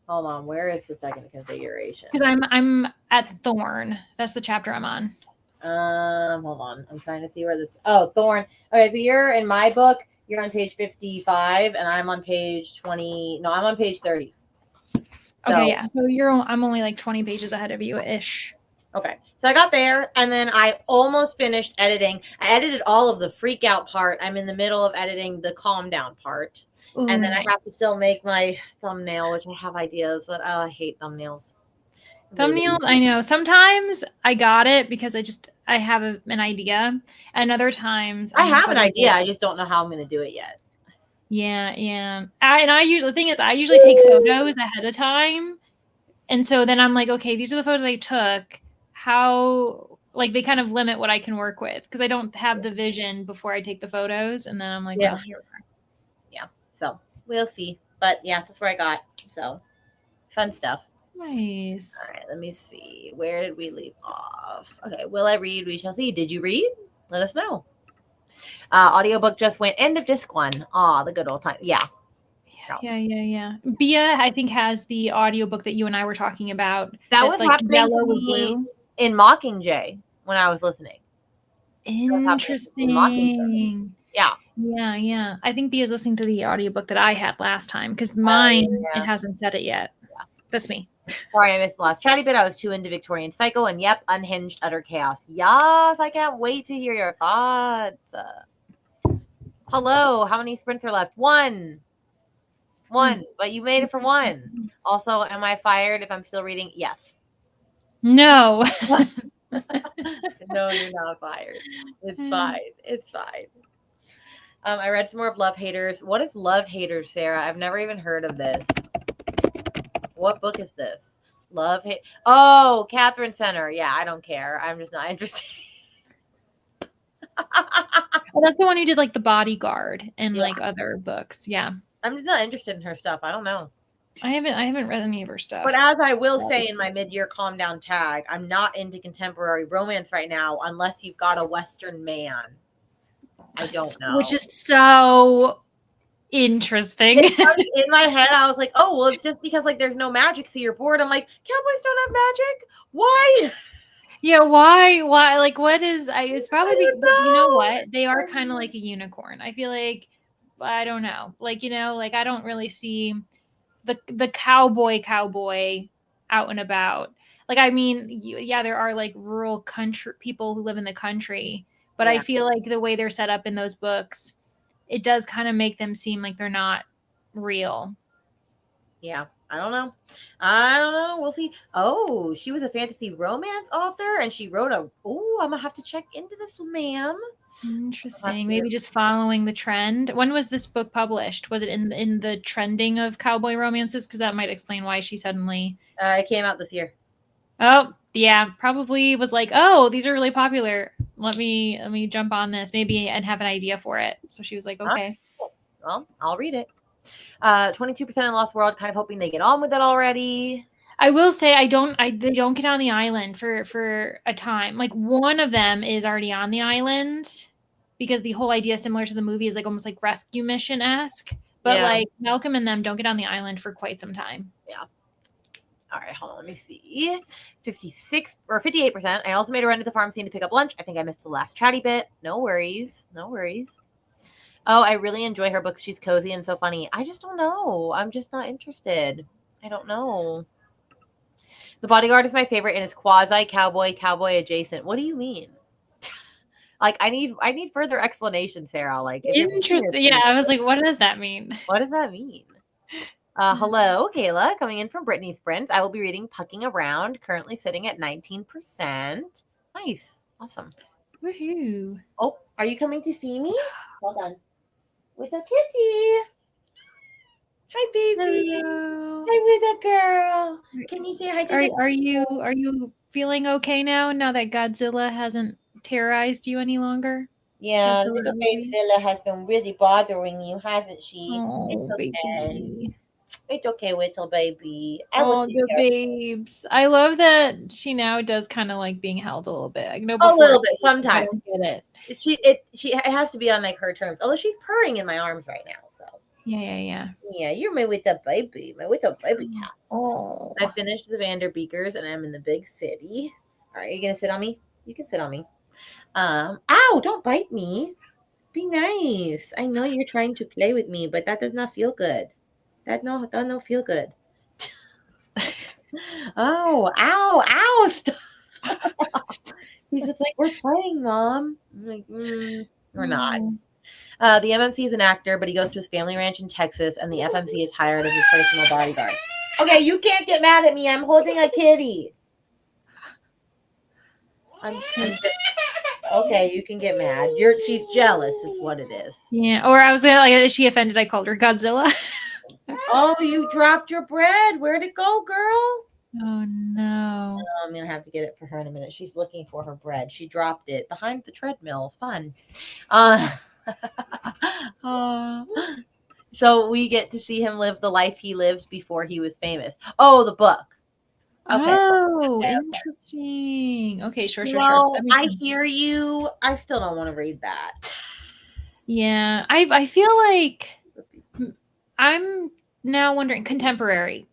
Hold on, where is the second configuration? Because I'm at Thorn. That's the chapter I'm on. Hold on. I'm trying to see where this. Oh, Thorn. Okay, so you're in my book. You're on page 55, and I'm on page 20. No, I'm on page 30. Okay, yeah. So I'm only like 20 pages ahead of you ish. Okay. So I got there, and then I almost finished editing. I edited all of the freak out part. I'm in the middle of editing the calm down part. Ooh, and then I have to still make my thumbnail, which I have ideas, but I hate thumbnails. Thumbnails, I know. Sometimes I got it because I have an idea. And other times I have an idea. I just don't know how I'm going to do it yet. Yeah. The thing is, I usually take photos ahead of time. And so then I'm like, okay, these are the photos I took. How, like, they kind of limit what I can work with because I don't have the vision before I take the photos. And then I'm like, well, here we are. Yeah. So we'll see. But yeah, that's where I got. So fun stuff. Nice. All right, let me see. Where did we leave off? Okay, will I read? We shall see. Did you read? Let us know. Audiobook just went end of disc 1. Aw, the good old time. Yeah. Bia, I think, has the audiobook that you and I were talking about. That was like yellow with blue in Mockingjay when I was listening. Interesting. Yeah. Yeah. I think Bia's listening to the audiobook that I had last time because mine, it hasn't said it yet. Yeah. That's me. Sorry, I missed the last chatty bit. I was too into Victorian Psycho and Unhinged Utter Chaos. Yes, I can't wait to hear your thoughts. Hello, how many sprints are left? One, but you made it for 1. Also, am I fired if I'm still reading? Yes. No. No, you're not fired. It's fine. I read some more of Love Haters. What is Love Haters, Sarah? I've never even heard of this. What book is this? Oh, Catherine Center. Yeah, I don't care. I'm just not interested. Well, that's the one who did like The Bodyguard and like other books. Yeah. I'm just not interested in her stuff. I don't know. I haven't read any of her stuff. But as I will say in my mid-year calm down tag, I'm not into contemporary romance right now unless you've got a Western man. I don't know. Which is so interesting. In my head, I was like, oh, well, it's just because like there's no magic, so you're bored. I'm like, cowboys don't have magic? Why? Yeah, why? Like, what is? It's probably you know what? They are kind of like a unicorn. I feel like, I don't know. Like, like I don't really see the cowboy out and about. Like, I mean, there are like rural country people who live in the country, but I feel like the way they're set up in those books, it does kind of make them seem like they're not real. Yeah. I don't know. We'll see. Oh, she was a fantasy romance author and she wrote I'm going to have to check into this, ma'am. Interesting. Maybe just following the trend. When was this book published? Was it in the trending of cowboy romances? Because that might explain why she suddenly... It came out this year. Oh, yeah. Probably was like, oh, these are really popular. Let me jump on this maybe and have an idea for it. So she was like, okay. Well, I'll read it. 22% in Lost World, kind of hoping they get on with it already. I will say they don't get on the island for a time. Like one of them is already on the island because the whole idea, similar to the movie, is like almost like rescue mission-esque. But like Malcolm and them don't get on the island for quite some time. Yeah. All right, hold on. Let me see. 56 or 58%. I also made a run to the pharmacy to pick up lunch. I think I missed the last chatty bit. No worries. No worries. Oh, I really enjoy her books. She's cozy and so funny. I just don't know. I'm just not interested. I don't know. The Bodyguard is my favorite and it's quasi cowboy adjacent. What do you mean? Like I need further explanation, Sarah. Like interesting. Yeah, I was like, what does that mean? What does that mean? Hello, Kayla, coming in from Brittany Sprint. I will be reading Pucking Around, currently sitting at 19%. Nice. Awesome. Woohoo. Oh, are you coming to see me? Hold on. With a kitty. Hi, baby. Hello. Hi, with a girl. Can you say hi to Are you feeling okay now that Godzilla hasn't terrorized you any longer? Yeah, little baby Zilla has been really bothering you, hasn't she? Oh, it's okay. baby. It's okay, little baby. Oh, the babes. I love that she now does kind of like being held a little bit. I know a little bit sometimes. I don't get it. It has to be on like her terms. Although she's purring in my arms right now, so yeah. Yeah, you're my little baby, cat. Oh, I finished the Vanderbeekers and I'm in the big city. All right, you gonna sit on me? You can sit on me. Ow! Don't bite me. Be nice. I know you're trying to play with me, but that does not feel good. That no feel good. Oh, ow! Stop. He's just like, we're playing, Mom. I'm like, we're not. The MMC is an actor, but he goes to his family ranch in Texas, and the FMC is hired as his personal bodyguard. Okay, you can't get mad at me. I'm holding a kitty. Okay, you can get mad. She's jealous, is what it is. Yeah, or I was like, is she offended? I called her Godzilla. Oh, you dropped your bread. Where'd it go, girl? Oh no. I'm gonna have to get it for her in a minute. She's looking for her bread. She dropped it behind the treadmill. Fun. So we get to see him live the life he lived before he was famous. Oh, the book. Okay. Oh, interesting. Okay, sure. I hear you. I still don't want to read that. Yeah, I feel like I'm now wondering contemporary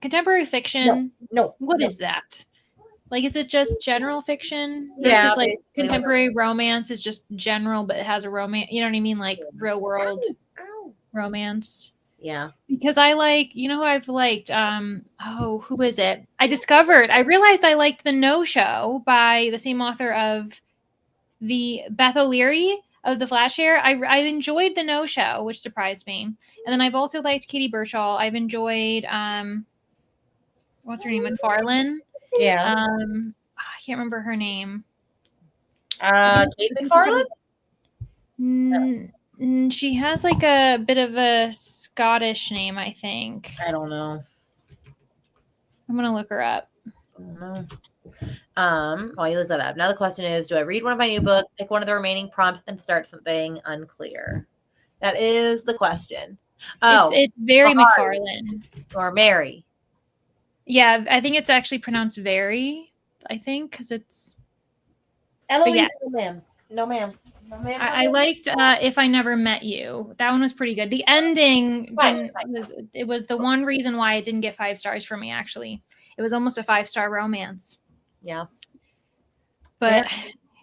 fiction. No. What is that? Like, is it just general fiction? Yeah. Versus like contemporary romance is just general, but it has a romance. You know what I mean? Like real world romance. Yeah. Because I like, you know who I've liked? Who is it? I realized I liked The No Show by the same author of the Beth O'Leary of The Flash Hair. I enjoyed The No Show, which surprised me. And then I've also liked Katie Birchall. I've enjoyed what's her name? McFarlane. Yeah. I can't remember her name. Kate McFarlane? She has like a bit of a Scottish name, I think. I don't know. I'm gonna look her up. I don't know. While you look that up. Now the question is, do I read one of my new books, pick one of the remaining prompts, and start something? Unclear. That is the question. Oh, it's very McFarlane. Or Mary. Yeah, I think it's actually pronounced very, I think, because it's Eloise, yes. No ma'am. I liked If I Never Met You. That one was pretty good. The ending was the one reason why it didn't get 5 stars for me, actually. It was almost a 5-star romance. Yeah. But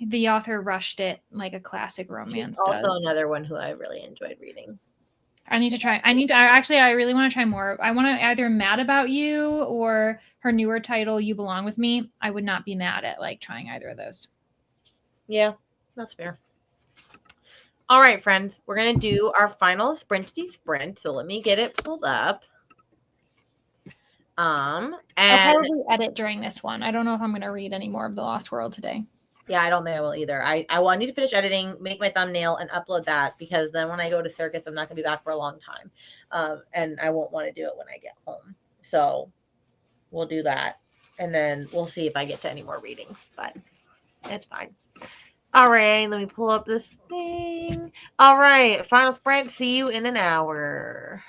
the author rushed it like a classic romance does. Also another one who I really enjoyed reading. I need to try. I really want to try more. I want to either Mad About You or her newer title, You Belong With Me. I would not be mad at like trying either of those. Yeah, that's fair. All right, friends, we're going to do our final sprint. So let me get it pulled up. And I'll probably edit during this one. I don't know if I'm going to read any more of The Lost World today. Yeah, I don't think I will either. I need to finish editing, make my thumbnail, and upload that because then when I go to circus, I'm not going to be back for a long time. And I won't want to do it when I get home. So we'll do that. And then we'll see if I get to any more readings. But it's fine. All right, let me pull up this thing. All right, final sprint. See you in an hour.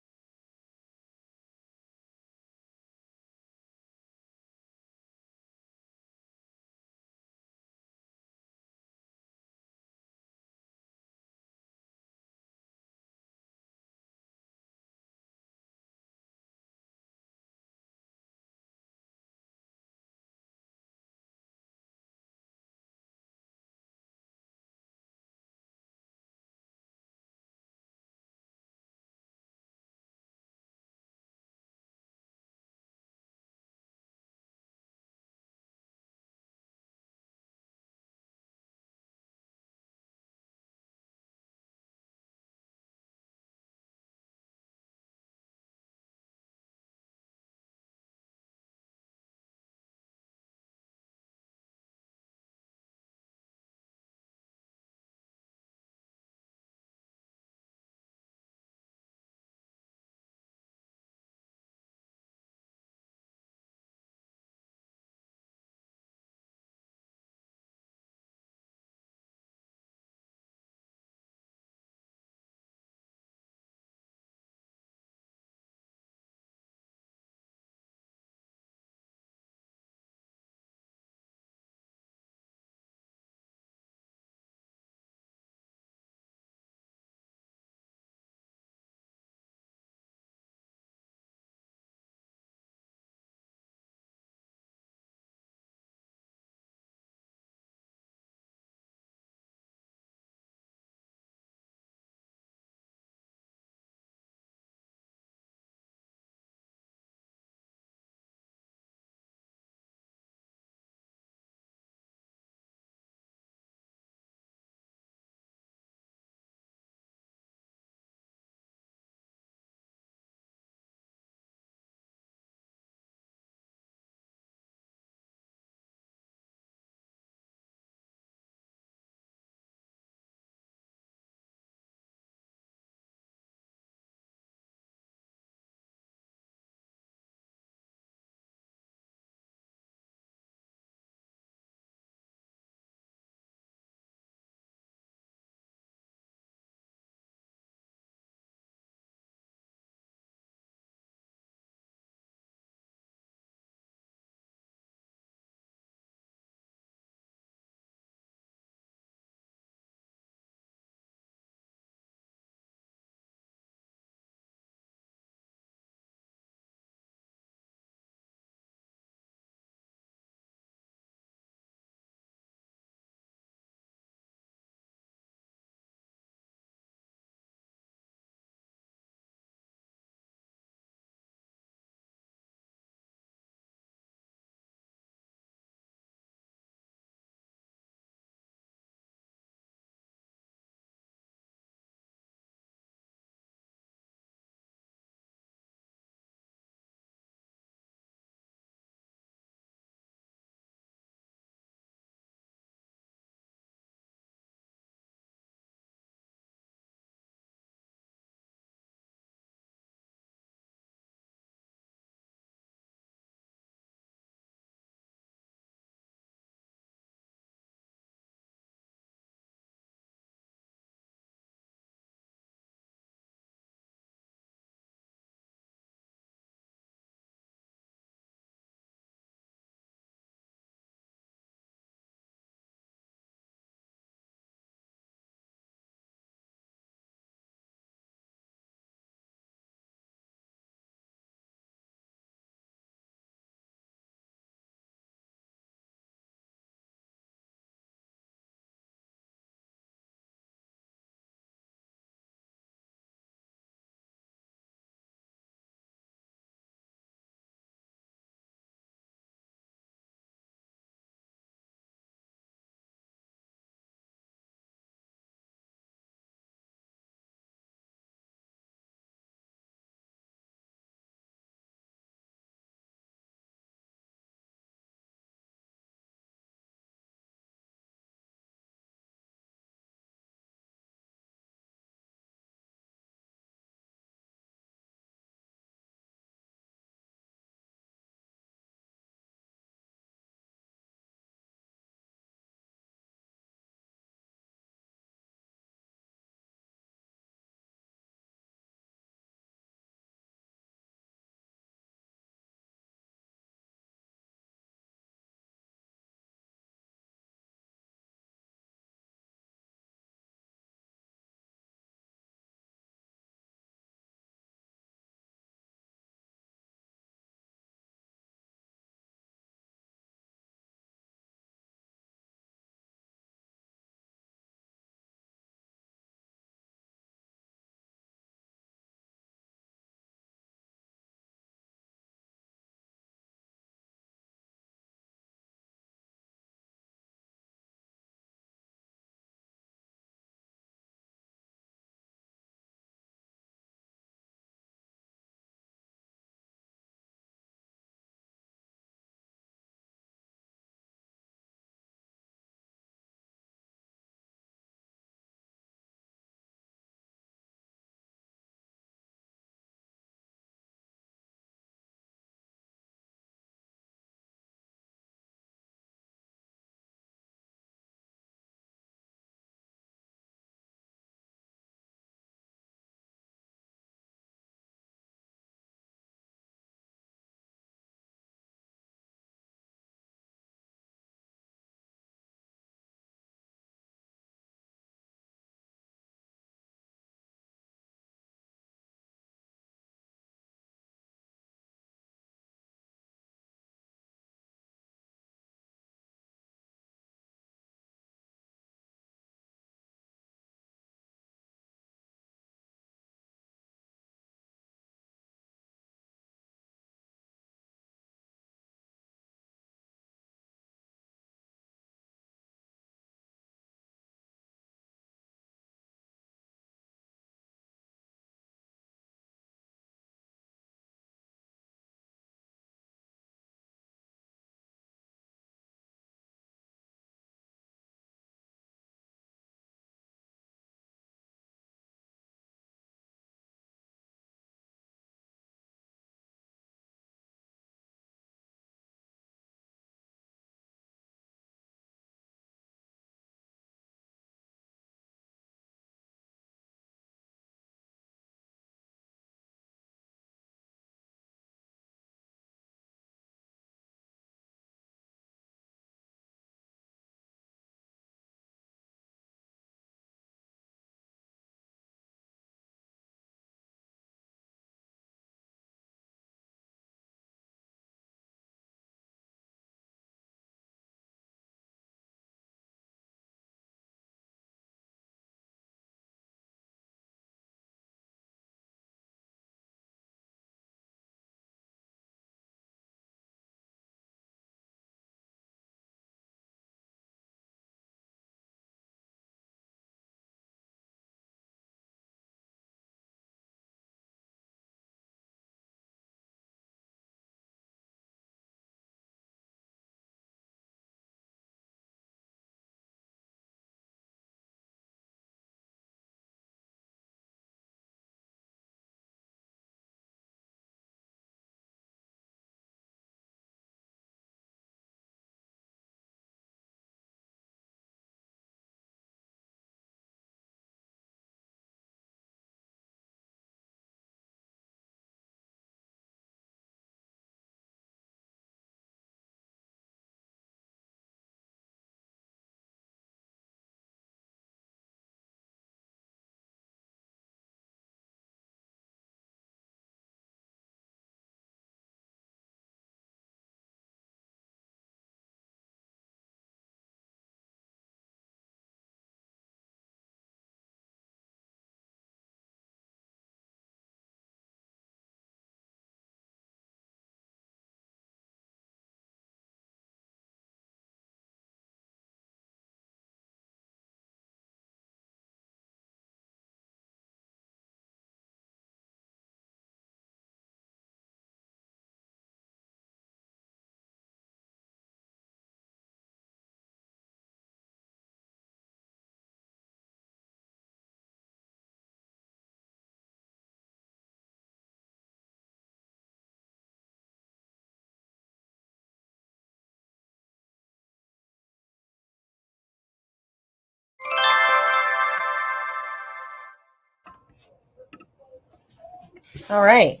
All right.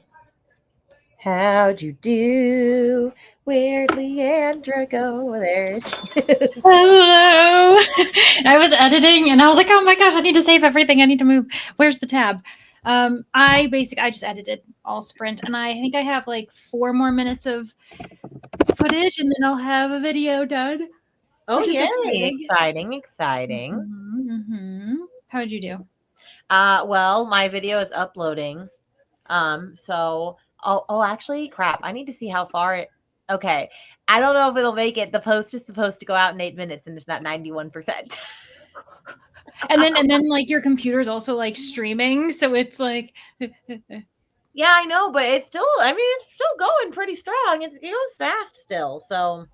How'd you do? Where'd Leandra go? There she is. Hello. I was editing and I was like, oh my gosh, I need to save everything. I need to move. Where's the tab? I just edited all Sprint, and I think I have like 4 more minutes of footage, and then I'll have a video done. Oh, Which is yay. exciting. Exciting. How did you do? Well, my video is uploading. So actually, crap. I need to see how far it. Okay, I don't know if it'll make it. The post is supposed to go out in 8 minutes, and it's not 91%. And then like your computer's also like streaming, so it's like. Yeah, I know, but it's still. I mean, it's still going pretty strong. It goes fast still. So,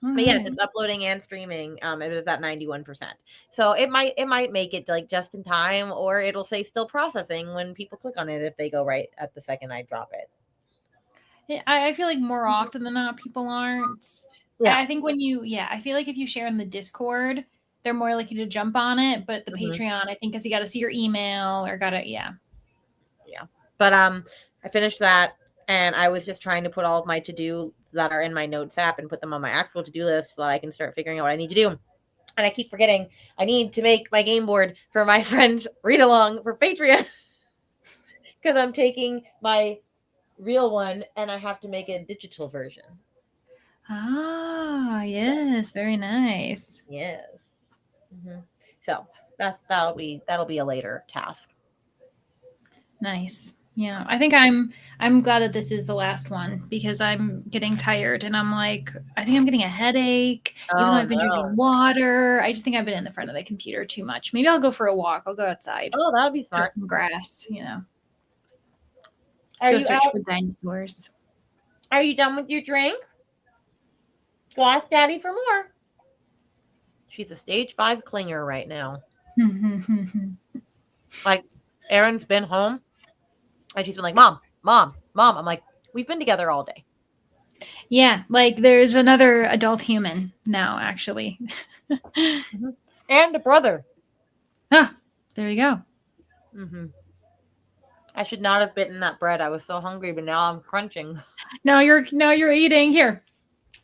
but yes, it's uploading and streaming. It is at 91%. So it might make it like just in time, or it'll say still processing when people click on it if they go right at the second I drop it. I feel like more often than not, people aren't. Yeah. I think I feel like if you share in the Discord, they're more likely to jump on it. But the Patreon, I think, because you got to see your email or yeah. But I finished that, and I was just trying to put all of my to-do that are in my notes app and put them on my actual to-do list so that I can start figuring out what I need to do. And I keep forgetting I need to make my game board for my friend's read along for Patreon because I'm taking my real one and I have to make a digital version. Ah, yes, very nice. Yes. Mm-hmm. So that'll be a later task. Nice. Yeah, I think I'm glad that this is the last one because I'm getting tired and I'm like, I think I'm getting a headache. Even though I've been drinking water, I just think I've been in the front of the computer too much. Maybe I'll go for a walk. I'll go outside. Oh, that would be smart. Some grass, Are go you search for dinosaurs. Are you done with your drink? Go ask Daddy for more. She's a stage 5 clinger right now. Like, Erin's been home, and she's been like, Mom. I'm like, we've been together all day. Yeah, like there's another adult human now, actually. And a brother. Ah, there you go. Mm-hmm. I should not have bitten that bread. I was so hungry, but now I'm crunching. Now you're eating. Here,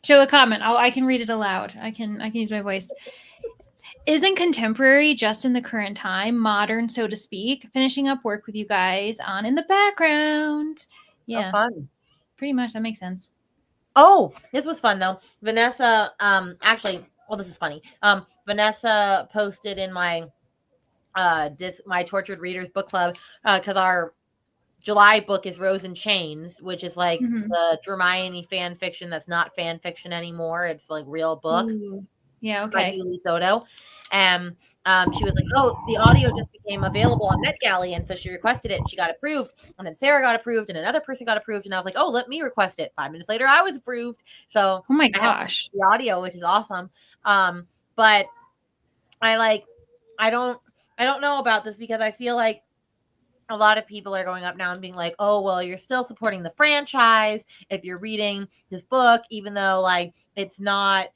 show a comment. I can read it aloud. I can use my voice. Isn't contemporary just in the current time, modern, so to speak? Finishing up work with you guys on in the background. Yeah, fun. Pretty much. That makes sense. Oh, this was fun though. Vanessa, actually, well, this is funny. Vanessa posted in my my Tortured Readers book club because our July book is Rose in Chains, which is like the Hermione fan fiction that's not fan fiction anymore. It's like real book. Ooh. Yeah, okay. By Julie Soto. And she was like, oh, the audio just became available on NetGalley. And so she requested it and she got approved. And then Sarah got approved and another person got approved. And I was like, oh, let me request it. 5 minutes later, I was approved. So oh my gosh, the audio, which is awesome. But I don't know about this because I feel like a lot of people are going up now and being like, oh, well, you're still supporting the franchise if you're reading this book, even though like it's not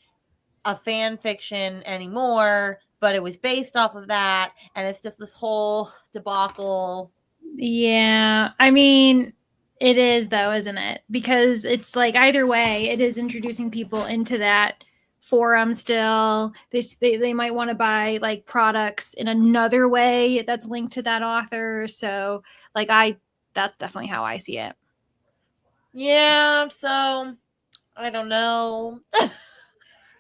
a fan fiction anymore, but it was based off of that, and it's just this whole debacle. Yeah, I mean, it is though, isn't it? Because it's like either way, it is introducing people into that forum still. They might want to buy like products in another way that's linked to that author. So like that's definitely how I see it. Yeah, so I don't know.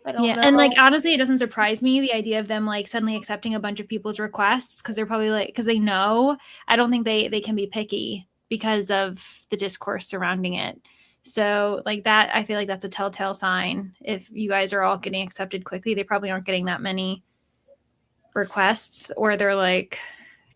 I don't know. And like honestly, it doesn't surprise me the idea of them like suddenly accepting a bunch of people's requests because they're probably like because they know. I don't think they can be picky because of the discourse surrounding it. So like that, I feel like that's a telltale sign. If you guys are all getting accepted quickly, they probably aren't getting that many requests, or they're like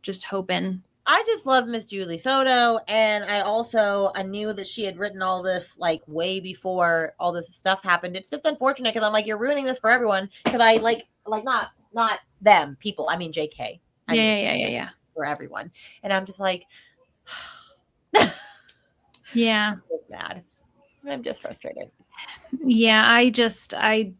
just hoping. I just love Miss Julie Soto, and I knew that she had written all this like way before all this stuff happened. It's just unfortunate because I'm like, you're ruining this for everyone. Because I like not them people. I mean JK. Yeah. For everyone, and I'm just like, yeah, I'm just mad. I'm just frustrated. Yeah, I don't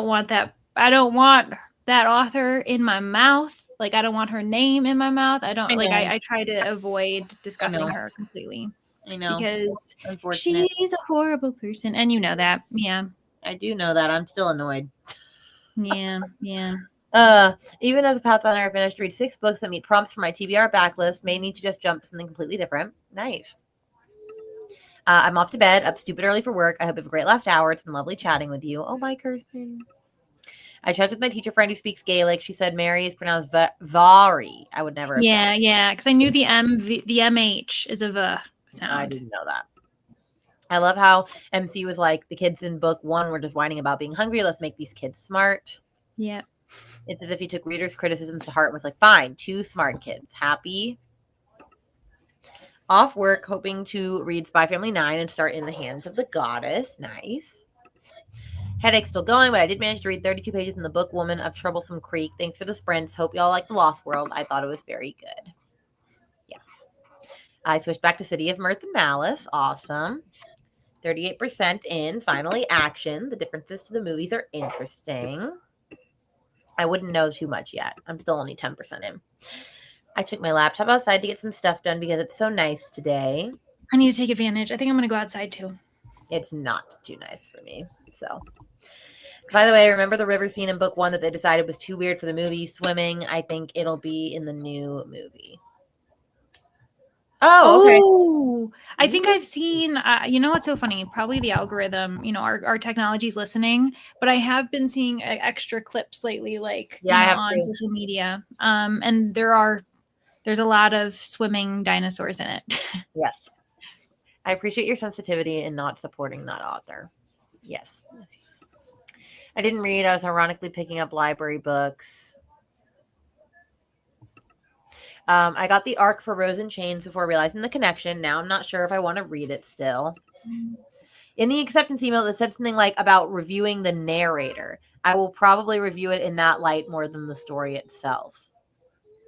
want that. I don't want that author in my mouth. Like, I don't want her name in my mouth. I don't I like. know. I try to avoid discussing know. her completely I know. because Unfortunate. she's a horrible person, and you know that. Yeah, I do know that. I'm still annoyed. yeah, yeah. Even as a Pathfinder, I've managed to read 6 books that meet prompts for my TBR backlist. May need to just jump to something completely different. Nice. I'm off to bed, up stupid early for work. I hope you have a great last hour. It's been lovely chatting with you. Oh, bye, Kirsten. I checked with my teacher friend who speaks Gaelic. She said Mary is pronounced Vari. I would never have Yeah, yeah, because I knew the MH is a V sound. I didn't know that. I love how MC was like, the kids in book 1 were just whining about being hungry. Let's make these kids smart. Yeah. It's as if he took readers' criticisms to heart and was like, fine, 2 smart kids. Happy. Off work, hoping to read Spy Family 9 and start In the Hands of the Goddess. Nice. Headache still going, but I did manage to read 32 pages in the book Woman of Troublesome Creek. Thanks for the sprints. Hope y'all like The Lost World. I thought it was very good. Yes. I switched back to City of Mirth and Malice. Awesome. 38% in. Finally, action. The differences to the movies are interesting. I wouldn't know too much yet. I'm still only 10% in. I took my laptop outside to get some stuff done because it's so nice today. I need to take advantage. I think I'm going to go outside too. It's not too nice for me. So, by the way, remember the river scene in book 1 that they decided was too weird for the movie? Swimming. I think it'll be in the new movie. Oh, okay. Oh, I think I've seen, you know what's so funny? Probably the algorithm, our technology's listening, but I have been seeing extra clips lately, like, on social media. And there's a lot of swimming dinosaurs in it. Yes. I appreciate your sensitivity in not supporting that author. Yes. I didn't read. I was ironically picking up library books. I got the arc for Rose and Chains before realizing the connection. Now I'm not sure if I want to read it still. In the acceptance email, it said something like about reviewing the narrator. I will probably review it in that light more than the story itself.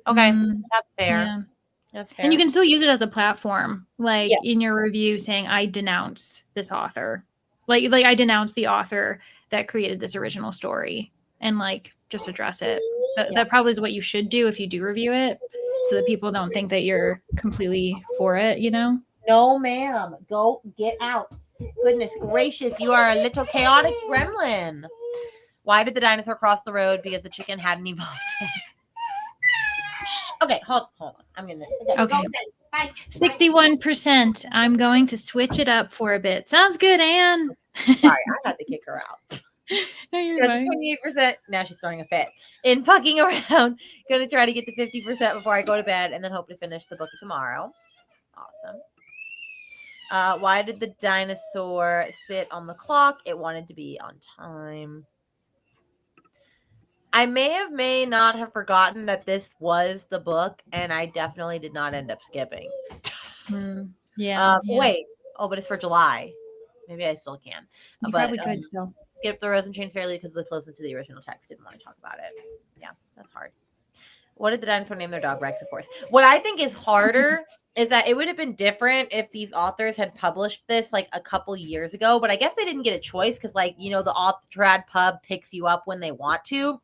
Okay, that's fair. Yeah. That's fair. And you can still use it as a platform, like in your review saying, I denounce this author. Like I denounce the author that created this original story and just address it. That probably is what you should do if you do review it, so that people don't think that you're completely for it, No, ma'am. Go get out. Goodness gracious, you are a little chaotic gremlin. Why did the dinosaur cross the road? Because the chicken hadn't evolved yet. Okay, hold on. I'm gonna okay. Bye. 61%. I'm going to switch it up for a bit. Sounds good, Anne. Sorry, I had to kick her out. No, you're fine. 28%. Now she's throwing a fit. In fucking around. Gonna try to get to 50% before I go to bed and then hope to finish the book tomorrow. Awesome. Why did the dinosaur sit on the clock? It wanted to be on time. I may not have forgotten that this was the book, and I definitely did not end up skipping. Yeah. Wait. Oh, but it's for July. Maybe I still can. You probably could still. Skip the Rose and Chains fairly because the closest to the original text. Didn't want to talk about it. Yeah, that's hard. What did the dinosaur name their dog? Rex, of course. What I think is harder is that it would have been different if these authors had published this a couple years ago, but I guess they didn't get a choice because the author pub picks you up when they want to.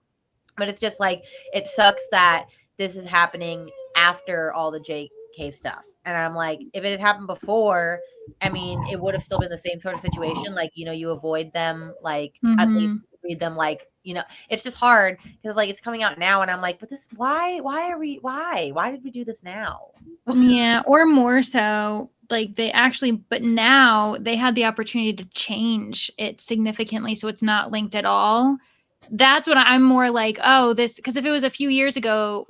But it's just it sucks that this is happening after all the JK stuff. And I'm like, if it had happened before, I mean, it would have still been the same sort of situation. You avoid them, at least read them, it's just hard because it's coming out now. And I'm like, but this, why did we do this now? Yeah. Or more so, but now they had the opportunity to change it significantly. So it's not linked at all. That's what I'm more like, because if it was a few years ago,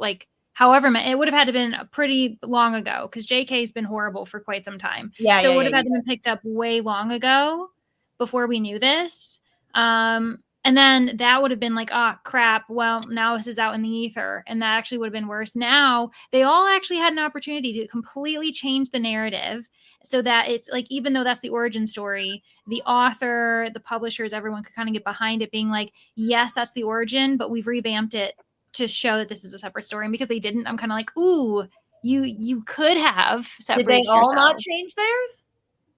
however, it would have had to been pretty long ago because JK has been horrible for quite some time. Yeah. So it would have had to been picked up way long ago before we knew this. And then that would have been crap. Well, now this is out in the ether. And that actually would have been worse. Now they all actually had an opportunity to completely change the narrative so that it's even though that's the origin story, the author, the publishers, everyone could kind of get behind it being yes, that's the origin, but we've revamped it to show that this is a separate story. And because they didn't, I'm kind of ooh, you could have separated. Did they all not change theirs?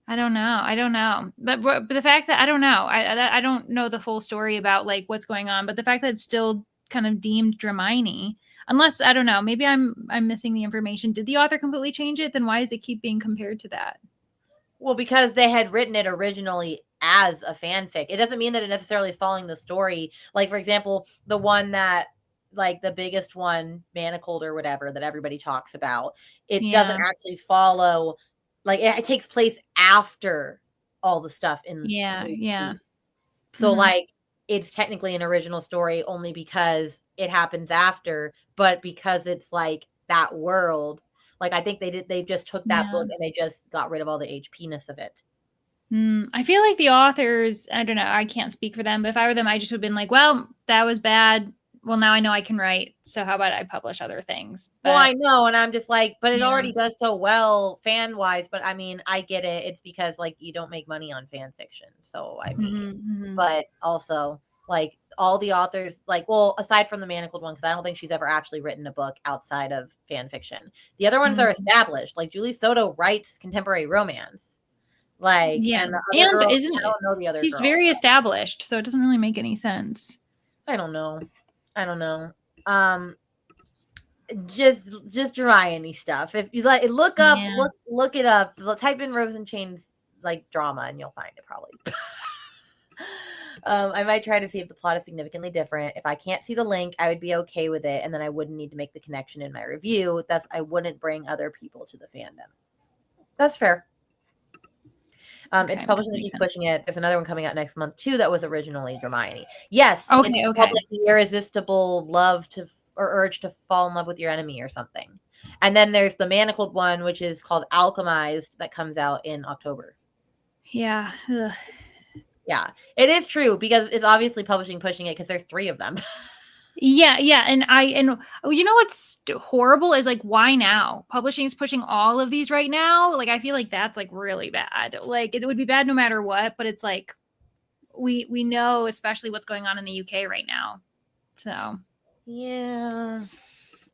I don't know. But the fact that I don't know, I don't know the full story about what's going on. But the fact that it's still kind of deemed Dramini, Unless, I don't know, maybe I'm missing the information. Did the author completely change it? Then why does it keep being compared to that? Well, because they had written it originally as a fanfic. It doesn't mean that it necessarily is following the story. Like, for example, the one that, like, the biggest one, Manacled or whatever, that everybody talks about, it doesn't actually follow, like, it takes place after all the stuff in Yeah, HP. yeah. So, like, it's technically an original story only because it happens after, but because it's, like, that world, like, I think they just took that book and they just got rid of all the HP-ness of it. I feel like the authors, I don't know, I can't speak for them, but if I were them, I just would have been like, well, that was bad. Well, now I know I can write. So how about I publish other things? But, well, I know, and I'm just like, but it already does so well fan-wise, but I mean, I get it. It's because, like, you don't make money on fan fiction. So, I mean, but also, like, all the authors, like, well, aside from the Manacled one, because I don't think she's ever actually written a book outside of fan fiction. The other ones are established. Like, Julie Soto writes contemporary romance. Like, and the other girl, I don't know the other she's girl. very established, so it doesn't really make any sense. I don't know. Just Hermione stuff. If you like, look it up. Type in Rose and Chains like drama, and you'll find it probably. I might try to see if the plot is significantly different. If I can't see the link, I would be okay with it, and then I wouldn't need to make the connection in my review. I wouldn't bring other people to the fandom. That's fair. It's publishing that keeps pushing it. There's another one coming out next month too that was originally Hermione. Yes. Okay. The irresistible love to or urge to fall in love with your enemy or something. And then there's the Manacled one, which is called Alchemized, that comes out in October. Yeah. Ugh. Yeah, it is true because it's obviously publishing pushing it because there's 3 of them. Yeah, and you know what's horrible is, like, why now? Publishing is pushing all of these right now. Like, I feel like that's, like, really bad. Like, it would be bad no matter what, but it's like we know especially what's going on in the UK right now. So yeah,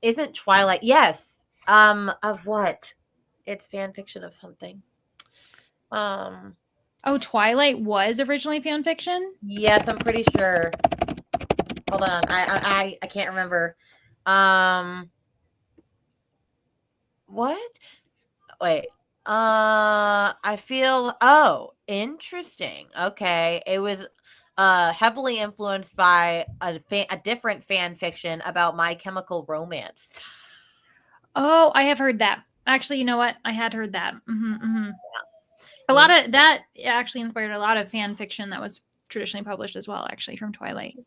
isn't Twilight? Yes. Of what? It's fan fiction of something. Oh, Twilight was originally fan fiction? Yes, I'm pretty sure. Hold on. I can't remember. What? Wait. I feel, interesting. Okay. It was heavily influenced by a different fan fiction about My Chemical Romance. Oh, I have heard that. Actually, you know what? I had heard that. Yeah. A lot of that actually inspired a lot of fan fiction that was traditionally published as well, actually, from Twilight.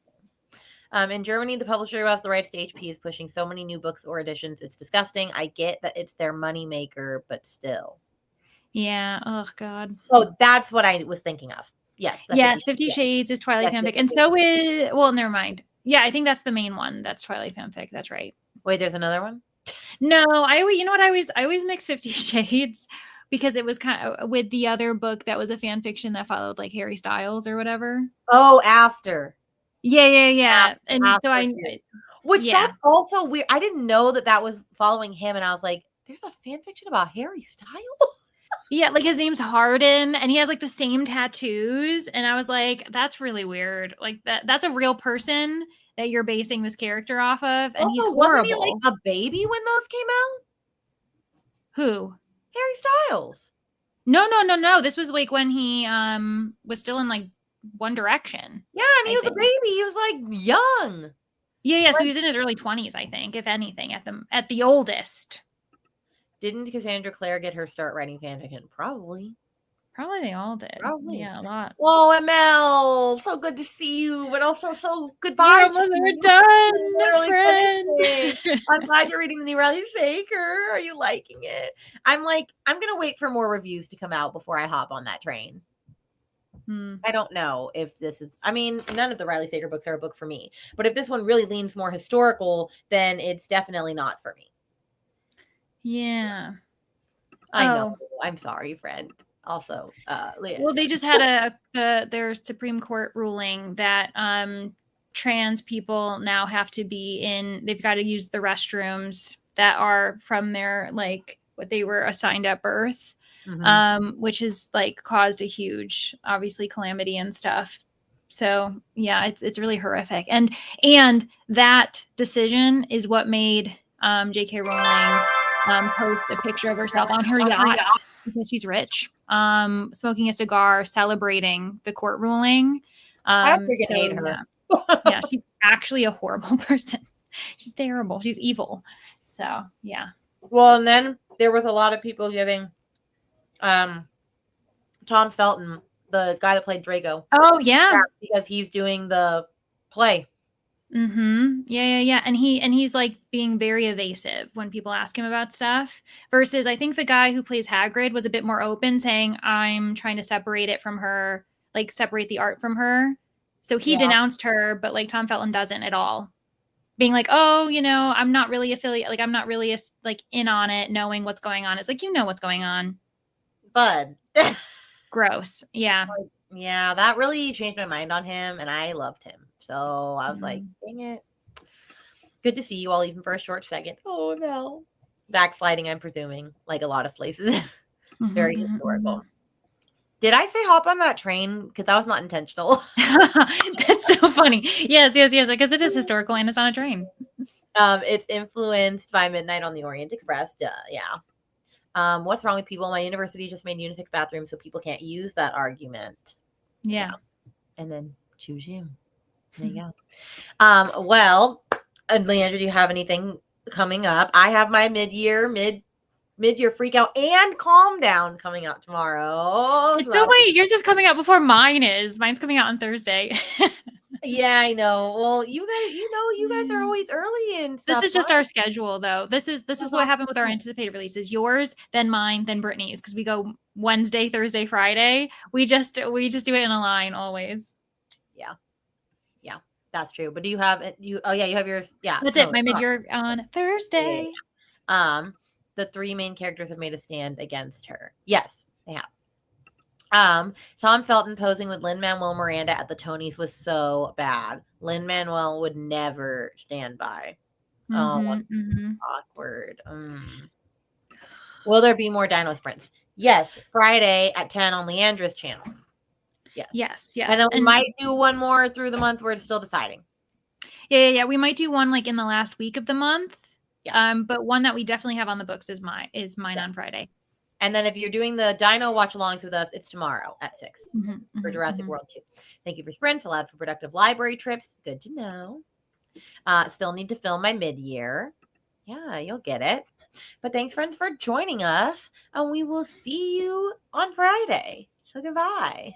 In Germany, the publisher who has the rights to HP is pushing so many new books or editions. It's disgusting. I get that it's their moneymaker, but still. Yeah. Oh, God. Oh, that's what I was thinking of. Yes. Yes, 50 Shades is Twilight fanfic. And so is, well, never mind. Yeah, I think that's the main one. That's Twilight fanfic. That's right. Wait, there's another one? No, you know what? I always mix 50 Shades because it was kind of with the other book that was a fan fiction that followed, like, Harry Styles or whatever. Oh, after. Yeah. And after so that's also weird. I didn't know that was following him, and I was like, there's a fan fiction about Harry Styles? Yeah, like, his name's Harden, and he has, like, the same tattoos, and I was like, that's really weird. Like, that's a real person that you're basing this character off of, and also, he's horrible. Wasn't he, like, a baby when those came out? Who? Harry Styles. No. This was, like, when he was still in, like, One Direction. Yeah, and he was a baby. He was, like, young. Yeah. So he was in his early 20s, I think, if anything, at the oldest. Didn't Cassandra Clare get her start writing fanfiction? Probably they all did. Probably. Yeah, a lot. Whoa, ML, so good to see you, but also so goodbye. We're done, friend. I'm glad you're reading the new Riley Sager. Are you liking it? I'm gonna wait for more reviews to come out before I hop on that train. I don't know if this is, I mean, none of the Riley Sager books are a book for me, but if this one really leans more historical, then it's definitely not for me. Yeah. I know. I'm sorry, friend. Also, well, they just had their Supreme Court ruling that trans people now have to they've got to use the restrooms that are from their, like, what they were assigned at birth, which has, like, caused a huge, obviously, calamity and stuff. So yeah, it's really horrific. And that decision is what made J.K. Rowling post a picture of herself on her yacht because she's rich, smoking a cigar, celebrating the court ruling. I don't freaking So hate her. yeah, she's actually a horrible person. She's terrible. She's evil. So yeah. Well, and then there was a lot of people giving Tom Felton, the guy that played Draco. Oh yeah. Because he's doing the play. Yeah. And he's like being very evasive when people ask him about stuff. Versus I think the guy who plays Hagrid was a bit more open, saying, I'm trying to separate it from her, like separate the art from her. So he denounced her, but like Tom Felton doesn't at all. Being like, oh, I'm not really affiliate, like I'm not really like in on it, knowing what's going on. It's like, what's going on. Bud. Gross. Yeah. Yeah, that really changed my mind on him, and I loved him. So I was like, dang it. Good to see you all, even for a short second. Oh, no. Backsliding, I'm presuming, like a lot of places. Very historical. Did I say hop on that train? Because that was not intentional. That's so funny. Yes. Because it is historical and it's on a train. It's influenced by Midnight on the Orient Express. Duh, yeah. What's wrong with people? My university just made unisex bathrooms so people can't use that argument. Yeah. And then choose you. There you go. Well, Leandra, do you have anything coming up? I have my mid-year freak out and calm down coming out tomorrow. It's so funny. Yours is coming out before mine is. Mine's coming out on Thursday. Yeah, I know. Well, you guys are always early and stuff. This is just our schedule, though. This is what happened with our anticipated releases. Yours, then mine, then Brittany's, because we go Wednesday, Thursday, Friday. We just do it in a line always. Yeah, that's true. But do you have it? You have yours. Yeah, that's it. My mid-year on Thursday. Yeah. The three main characters have made a stand against her. Yes, they have. Tom Felton posing with Lin-Manuel Miranda at the Tonys was so bad. Lin-Manuel would never stand by. Awkward. Will there be more Dino Sprints? Yes, Friday at 10 on Leandra's channel. Yes. And then we might do one more through the month. We're still deciding. Yeah. We might do one like in the last week of the month. Yeah. But one that we definitely have on the books is mine on Friday. And then if you're doing the Dino watch-alongs with us, it's tomorrow at 6 for Jurassic World 2. Thank you for sprints. Allowed for productive library trips. Good to know. Still need to film my mid-year. Yeah, you'll get it. But thanks, friends, for joining us. And we will see you on Friday. So goodbye.